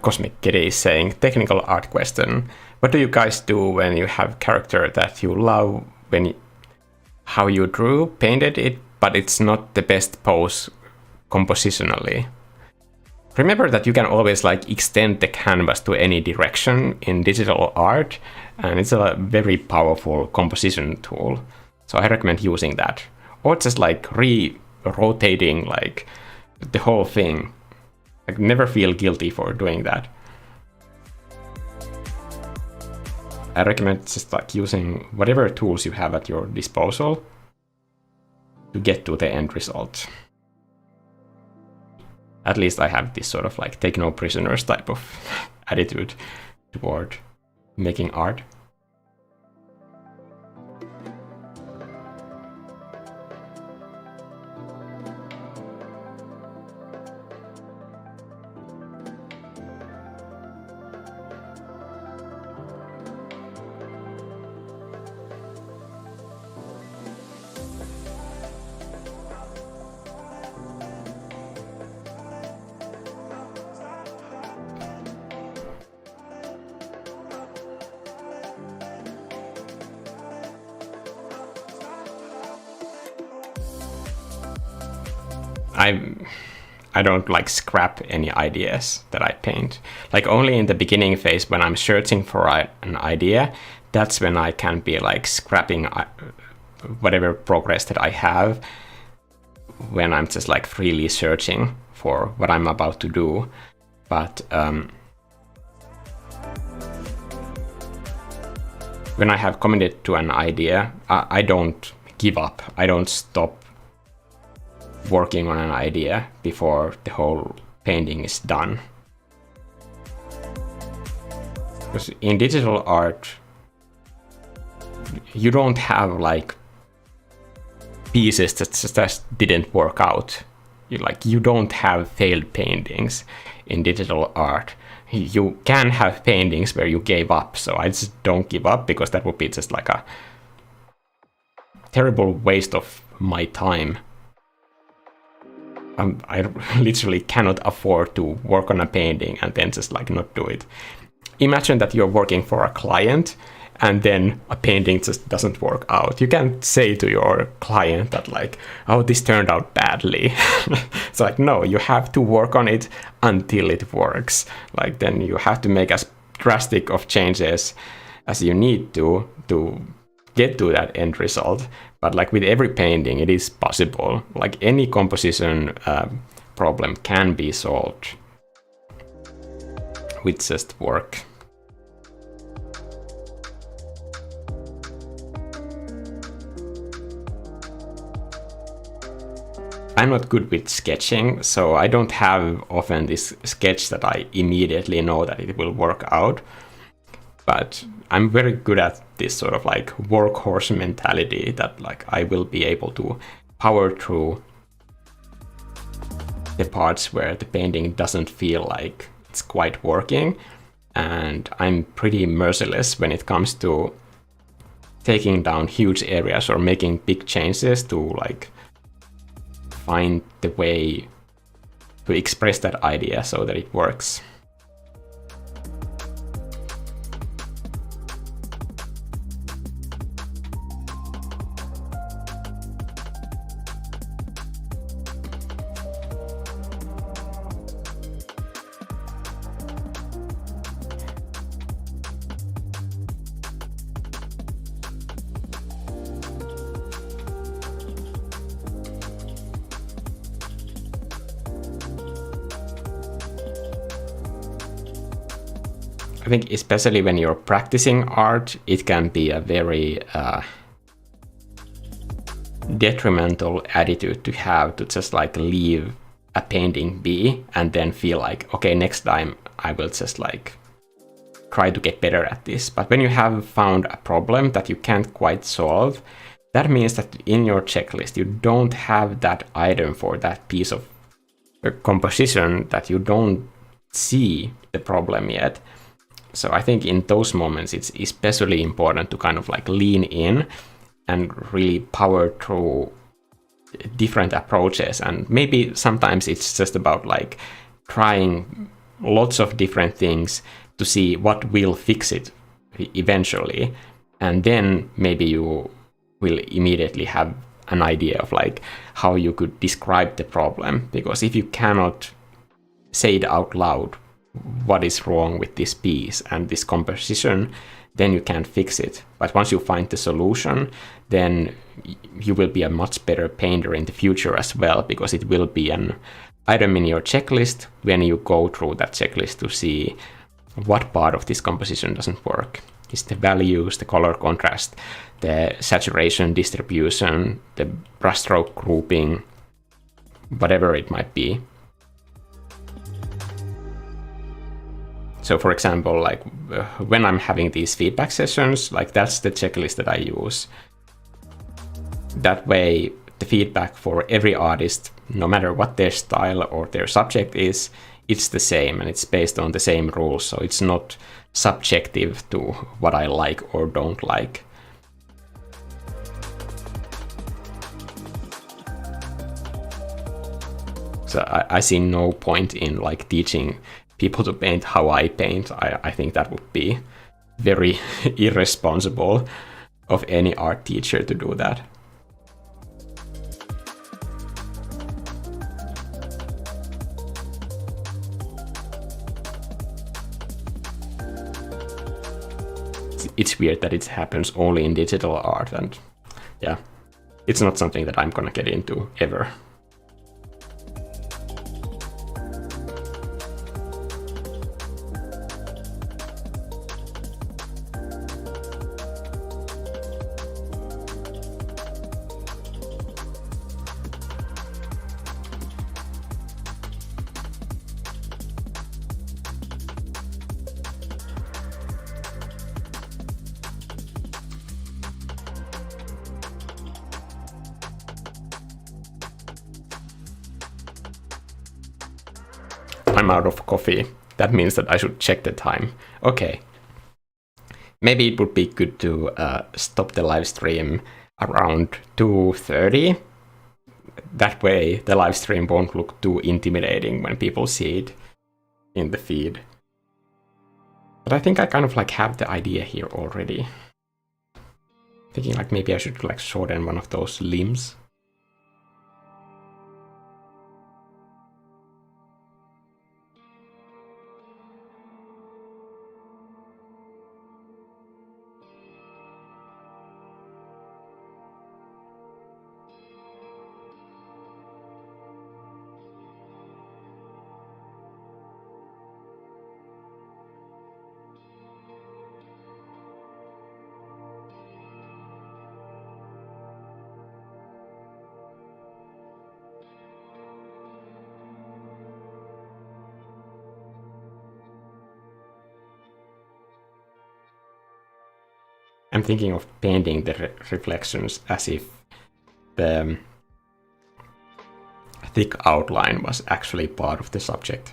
Cosmic Kitty is saying, technical art question. What do you guys do when you have character that you love, how you drew, painted it, but it's not the best pose compositionally? Remember that you can always like extend the canvas to any direction in digital art, and it's a very powerful composition tool. So I recommend using that. Or just like rotating like the whole thing. Like, never feel guilty for doing that. I recommend just like using whatever tools you have at your disposal to get to the end result. At least I have this sort of like take no prisoners type of attitude toward making art. I don't like scrap any ideas that I paint. Like only in the beginning phase when I'm searching for an idea, that's when I can be like scrapping whatever progress that I have when I'm just like freely searching for what I'm about to do. But when I have committed to an idea, I don't give up. I don't stop working on an idea before the whole painting is done. Because in digital art, you don't have like pieces that just didn't work out. You don't have failed paintings in digital art. You can have paintings where you gave up, so I just don't give up, because that would be just like a terrible waste of my time. I literally cannot afford to work on a painting and then just like not do it. Imagine that you're working for a client and then a painting just doesn't work out. You can't say to your client that like, oh, this turned out badly. It's like, no, you have to work on it until it works. Like then you have to make as drastic of changes as you need to get to that end result. But like with every painting, it is possible. Like any composition problem can be solved with just work. I'm not good with sketching, so I don't have often this sketch that I immediately know that it will work out. But I'm very good at this sort of like workhorse mentality that like I will be able to power through the parts where the painting doesn't feel like it's quite working. And I'm pretty merciless when it comes to taking down huge areas or making big changes to like find the way to express that idea so that it works. I think especially when you're practicing art, it can be a very detrimental attitude to have to just like leave a painting be and then feel like, okay, next time I will just like try to get better at this. But when you have found a problem that you can't quite solve, that means that in your checklist you don't have that item for that piece of composition, that you don't see the problem yet. So I think in those moments it's especially important to kind of like lean in and really power through different approaches. And maybe sometimes it's just about like trying lots of different things to see what will fix it eventually. And then maybe you will immediately have an idea of like how you could describe the problem. Because if you cannot say it out loud, what is wrong with this piece and this composition, then you can't fix it. But once you find the solution, then you will be a much better painter in the future as well, because it will be an item in your checklist when you go through that checklist to see what part of this composition doesn't work. Is the values, the color contrast, the saturation distribution, the brushstroke grouping, whatever it might be. So for example, like when I'm having these feedback sessions, like that's the checklist that I use. That way, the feedback for every artist, no matter what their style or their subject is, it's the same and it's based on the same rules. So it's not subjective to what I like or don't like. So I see no point in like teaching people to paint how I paint. I think that would be very irresponsible of any art teacher to do that. It's weird that it happens only in digital art, and yeah, it's not something that I'm gonna get into ever. I'm out of coffee. That means that I should check the time. Okay. Maybe it would be good to stop the live stream around 2:30. That way the live stream won't look too intimidating when people see it in the feed. But I think I kind of like have the idea here already. Thinking like maybe I should like shorten one of those limbs. I'm thinking of painting the reflections as if the thick outline was actually part of the subject.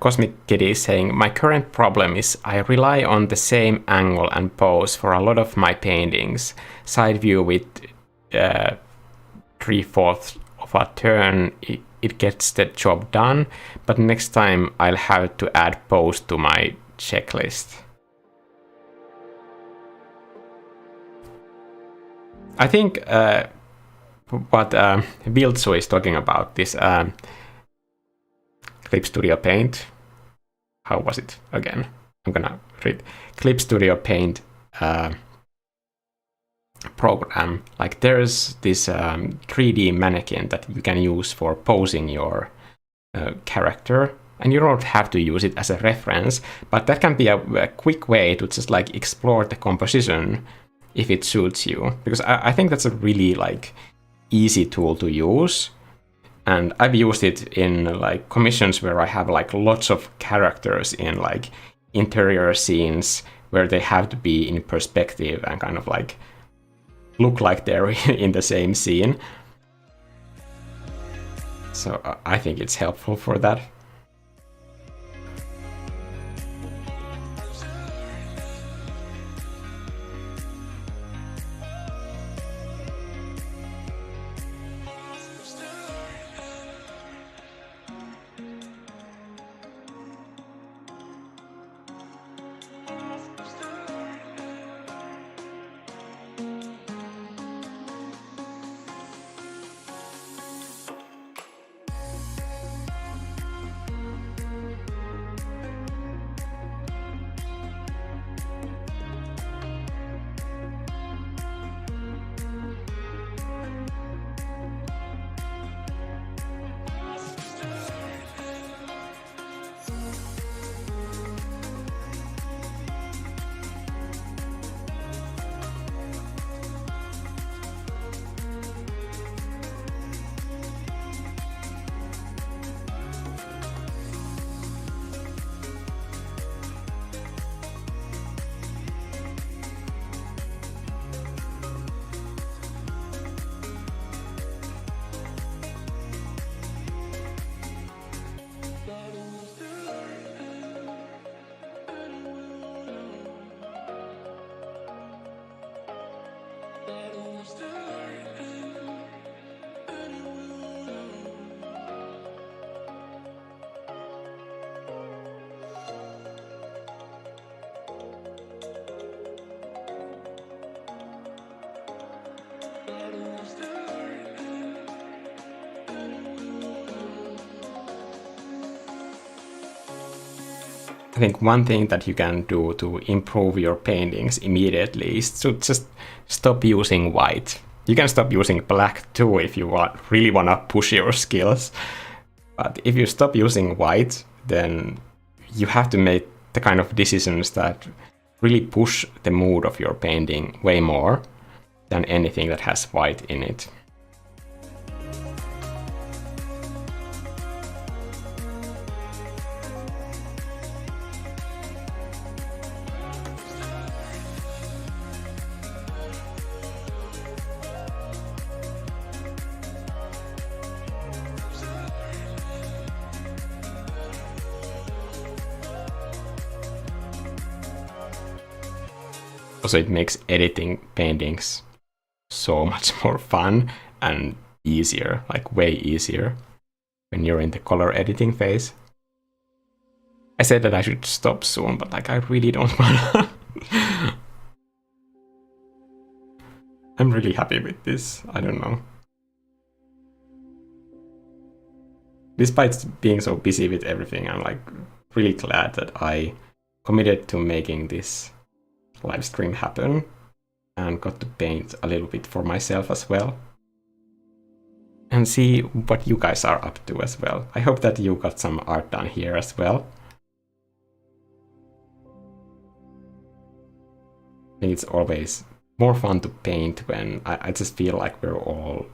Cosmic Kitty is saying, my current problem is I rely on the same angle and pose for a lot of my paintings. Side view with 3/4 of a turn, it gets the job done, but next time I'll have to add pose to my checklist. I think what Viltsu is talking about, this Clip Studio Paint. How was it again? I'm gonna read. Clip Studio Paint program. Like there's this 3D mannequin that you can use for posing your character, and you don't have to use it as a reference, but that can be a quick way to just like explore the composition if it suits you, because I think that's a really like easy tool to use. And I've used it in like commissions where I have like lots of characters in like interior scenes where they have to be in perspective and kind of like look like they're in the same scene. So I think it's helpful for that. I think one thing that you can do to improve your paintings immediately is to just stop using white. You can stop using black too if you really want to push your skills. But if you stop using white, then you have to make the kind of decisions that really push the mood of your painting way more than anything that has white in it. Also, it makes editing paintings so much more fun and easier, like way easier when you're in the color editing phase. I said that I should stop soon, but like I really don't wanna. I'm really happy with this. I don't know. Despite being so busy with everything, I'm like really glad that I committed to making this live stream happen and got to paint a little bit for myself as well. And see what you guys are up to as well. I hope that you got some art done here as well. I think it's always more fun to paint when I just feel like we're all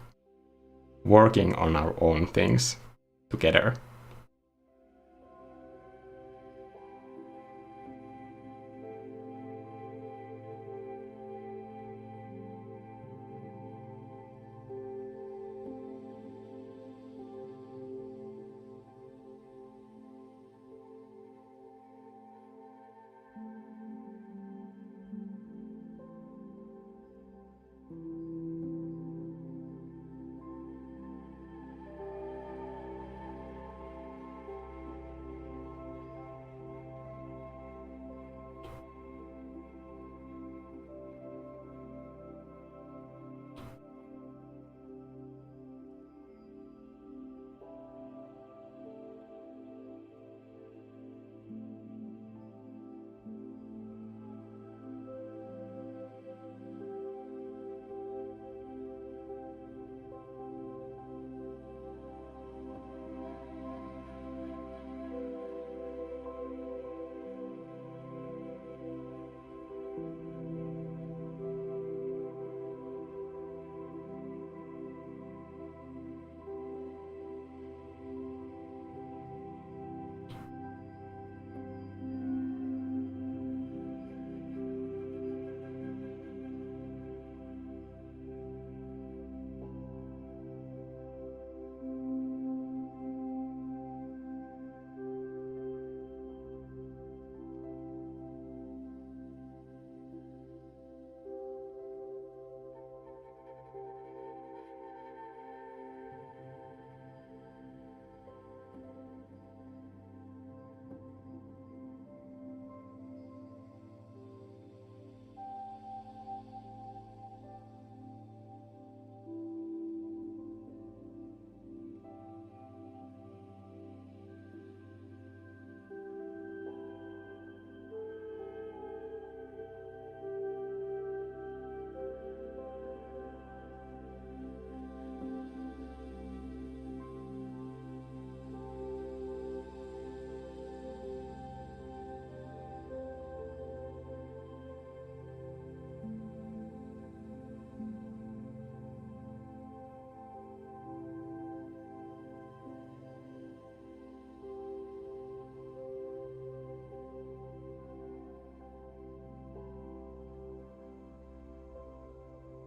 working on our own things together.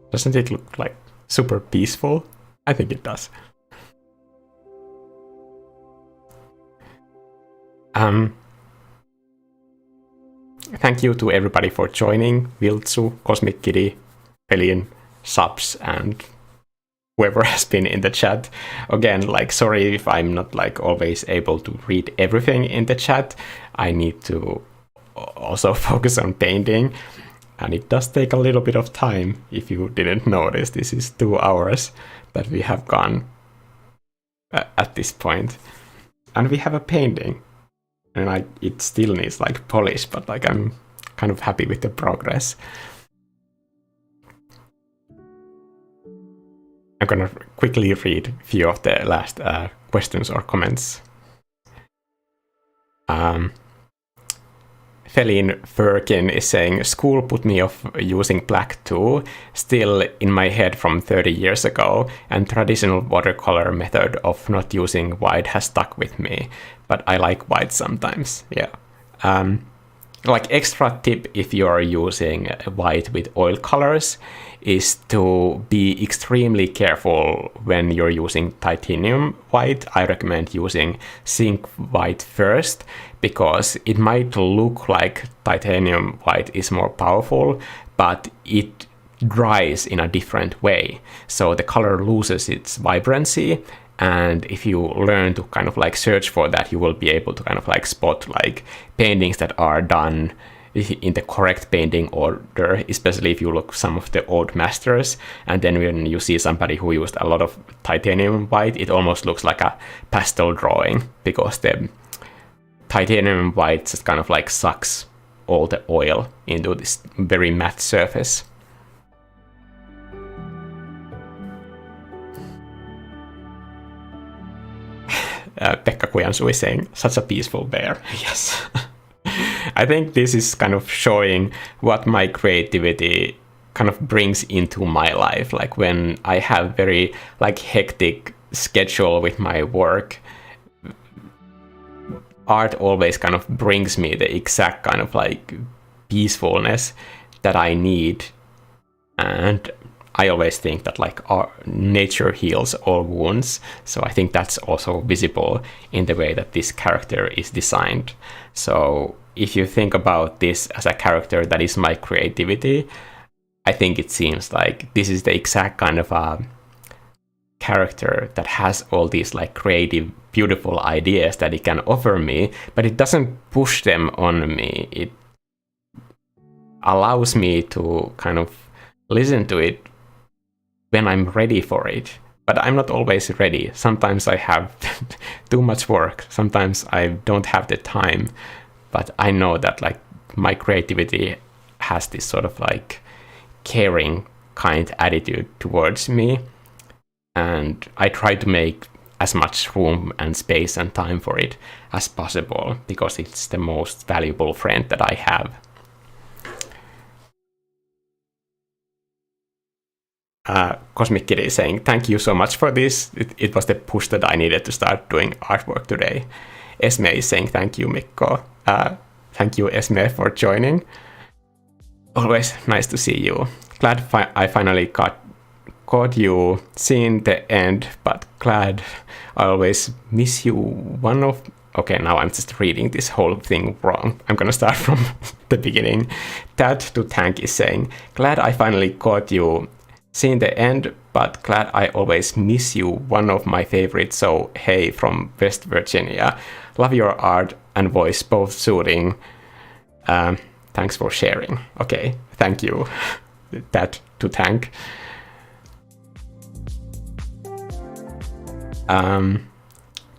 Doesn't it look like super peaceful? I think it does. Thank you to everybody for joining. Viltsu, Cosmic Kitty, Feline, Subs, and whoever has been in the chat. Again, like, sorry if I'm not like always able to read everything in the chat. I need to also focus on painting, and it does take a little bit of time. If you didn't notice, this is 2 hours that we have gone at this point, and we have a painting, and it still needs like polish, but like I'm kind of happy with the progress. I'm gonna quickly read a few of the last questions or comments. Feline Firkin is saying, school put me off using black too, still in my head from 30 years ago, and traditional watercolor method of not using white has stuck with me, but I like white sometimes, yeah. Like extra tip if you are using white with oil colors is to be extremely careful when you're using titanium white. I recommend using zinc white first, because it might look like titanium white is more powerful, but it dries in a different way. So the color loses its vibrancy, and if you learn to kind of like search for that, you will be able to kind of like spot like paintings that are done in the correct painting order, especially if you look some of the old masters, and then when you see somebody who used a lot of titanium white, it almost looks like a pastel drawing, because the titanium white just kind of like sucks all the oil into this very matte surface. Pekka Kujansu is saying, such a peaceful bear. Yes. I think this is kind of showing what my creativity kind of brings into my life. Like when I have very like hectic schedule with my work, art always kind of brings me the exact kind of like peacefulness that I need. And I always think that like nature heals all wounds. So I think that's also visible in the way that this character is designed. So if you think about this as a character that is my creativity, I think it seems like this is the exact kind of a character that has all these like creative, beautiful ideas that it can offer me, but it doesn't push them on me. It allows me to kind of listen to it when I'm ready for it. But I'm not always ready. Sometimes I have too much work. Sometimes I don't have the time. But I know that like my creativity has this sort of like caring kind attitude towards me. And I try to make as much room and space and time for it as possible, because it's the most valuable friend that I have. Cosmic Kitty is saying, thank you so much for this. It was the push that I needed to start doing artwork today. Esme is saying, thank you, Mikko. Thank you, Esme, for joining. Always nice to see you. Glad I finally caught you seeing the end, but glad I always miss you. Okay, now I'm just reading this whole thing wrong. I'm gonna start from the beginning. Tad to Tank is saying, glad I finally caught you seeing the end, but glad I always miss you. One of my favorites. So hey, from West Virginia. Love your art and voice, both soothing. Thanks for sharing. Okay, thank you. That to Tank.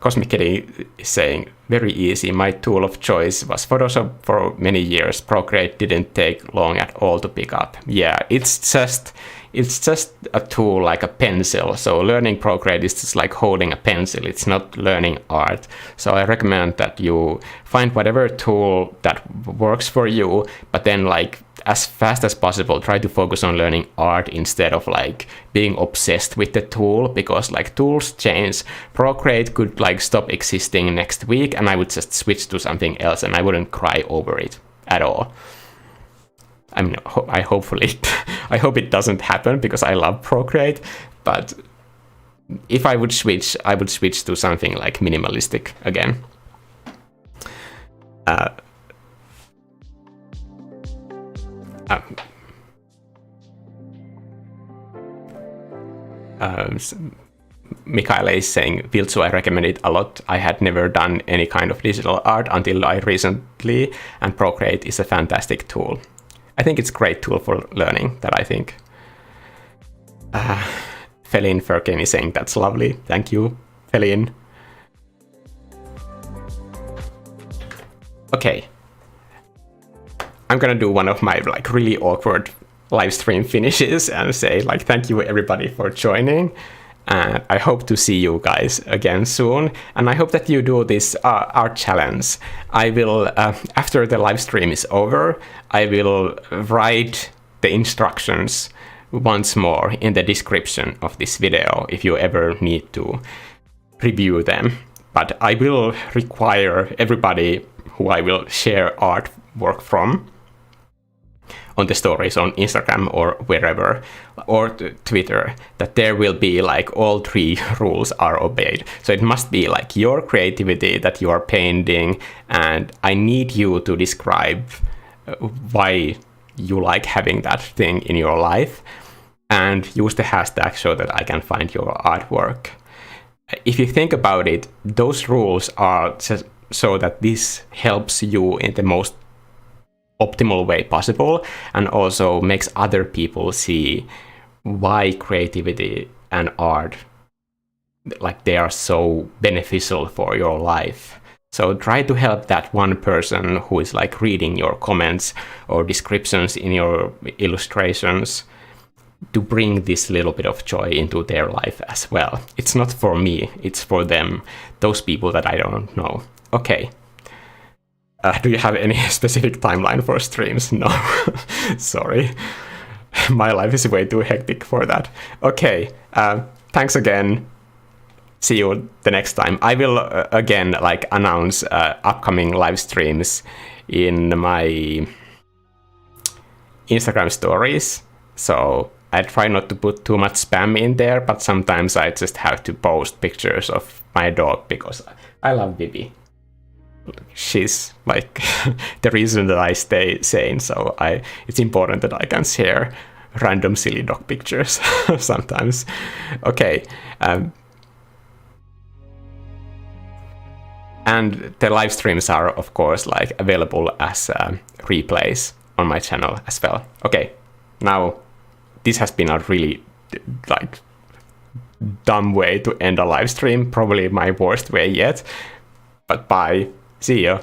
Cosmic Kitty is saying, very easy. My tool of choice was Photoshop for many years. Procreate didn't take long at all to pick up. Yeah, it's just a tool like a pencil. So learning Procreate is just like holding a pencil. It's not learning art. So I recommend that you find whatever tool that works for you, but then like as fast as possible try to focus on learning art instead of like being obsessed with the tool, because like tools change. Procreate could like stop existing next week and I would just switch to something else and I wouldn't cry over it at all. I mean, I hope it doesn't happen, because I love Procreate, but if I would switch to something like minimalistic again. Mikaela is saying, Viltsu, I recommend it a lot. I had never done any kind of digital art until I recently, and Procreate is a fantastic tool. I think it's a great tool for learning, that I think. Felin Firkin is saying, that's lovely. Thank you, Felin. Okay. I'm gonna do one of my like really awkward live stream finishes and say like, thank you everybody for joining. And I hope to see you guys again soon. And I hope that you do this art challenge. I will, after the live stream is over, I will write the instructions once more in the description of this video if you ever need to review them. But I will require everybody who I will share artwork from on the stories on Instagram or wherever, or Twitter, that there will be like all 3 rules are obeyed. So it must be like your creativity that you are painting, and I need you to describe why you like having that thing in your life, and use the hashtag so that I can find your artwork. If you think about it, those rules are just so that this helps you in the most optimal way possible, and also makes other people see why creativity and art, like, they are so beneficial for your life. So try to help that one person who is like reading your comments or descriptions in your illustrations, to bring this little bit of joy into their life as well. It's not for me, it's for them, those people that I don't know. Okay. Do you have any specific timeline for streams? No. Sorry. My life is way too hectic for that. Okay. Thanks again. See you the next time. I will again like announce upcoming live streams in my Instagram stories. So I try not to put too much spam in there, but sometimes I just have to post pictures of my dog because I love Bibi. She's like the reason that I stay sane, so it's important that I can share random silly dog pictures sometimes. Okay. And the live streams are, of course, like available as replays on my channel as well. Okay, now this has been a really like dumb way to end a live stream, probably my worst way yet. But bye, see ya.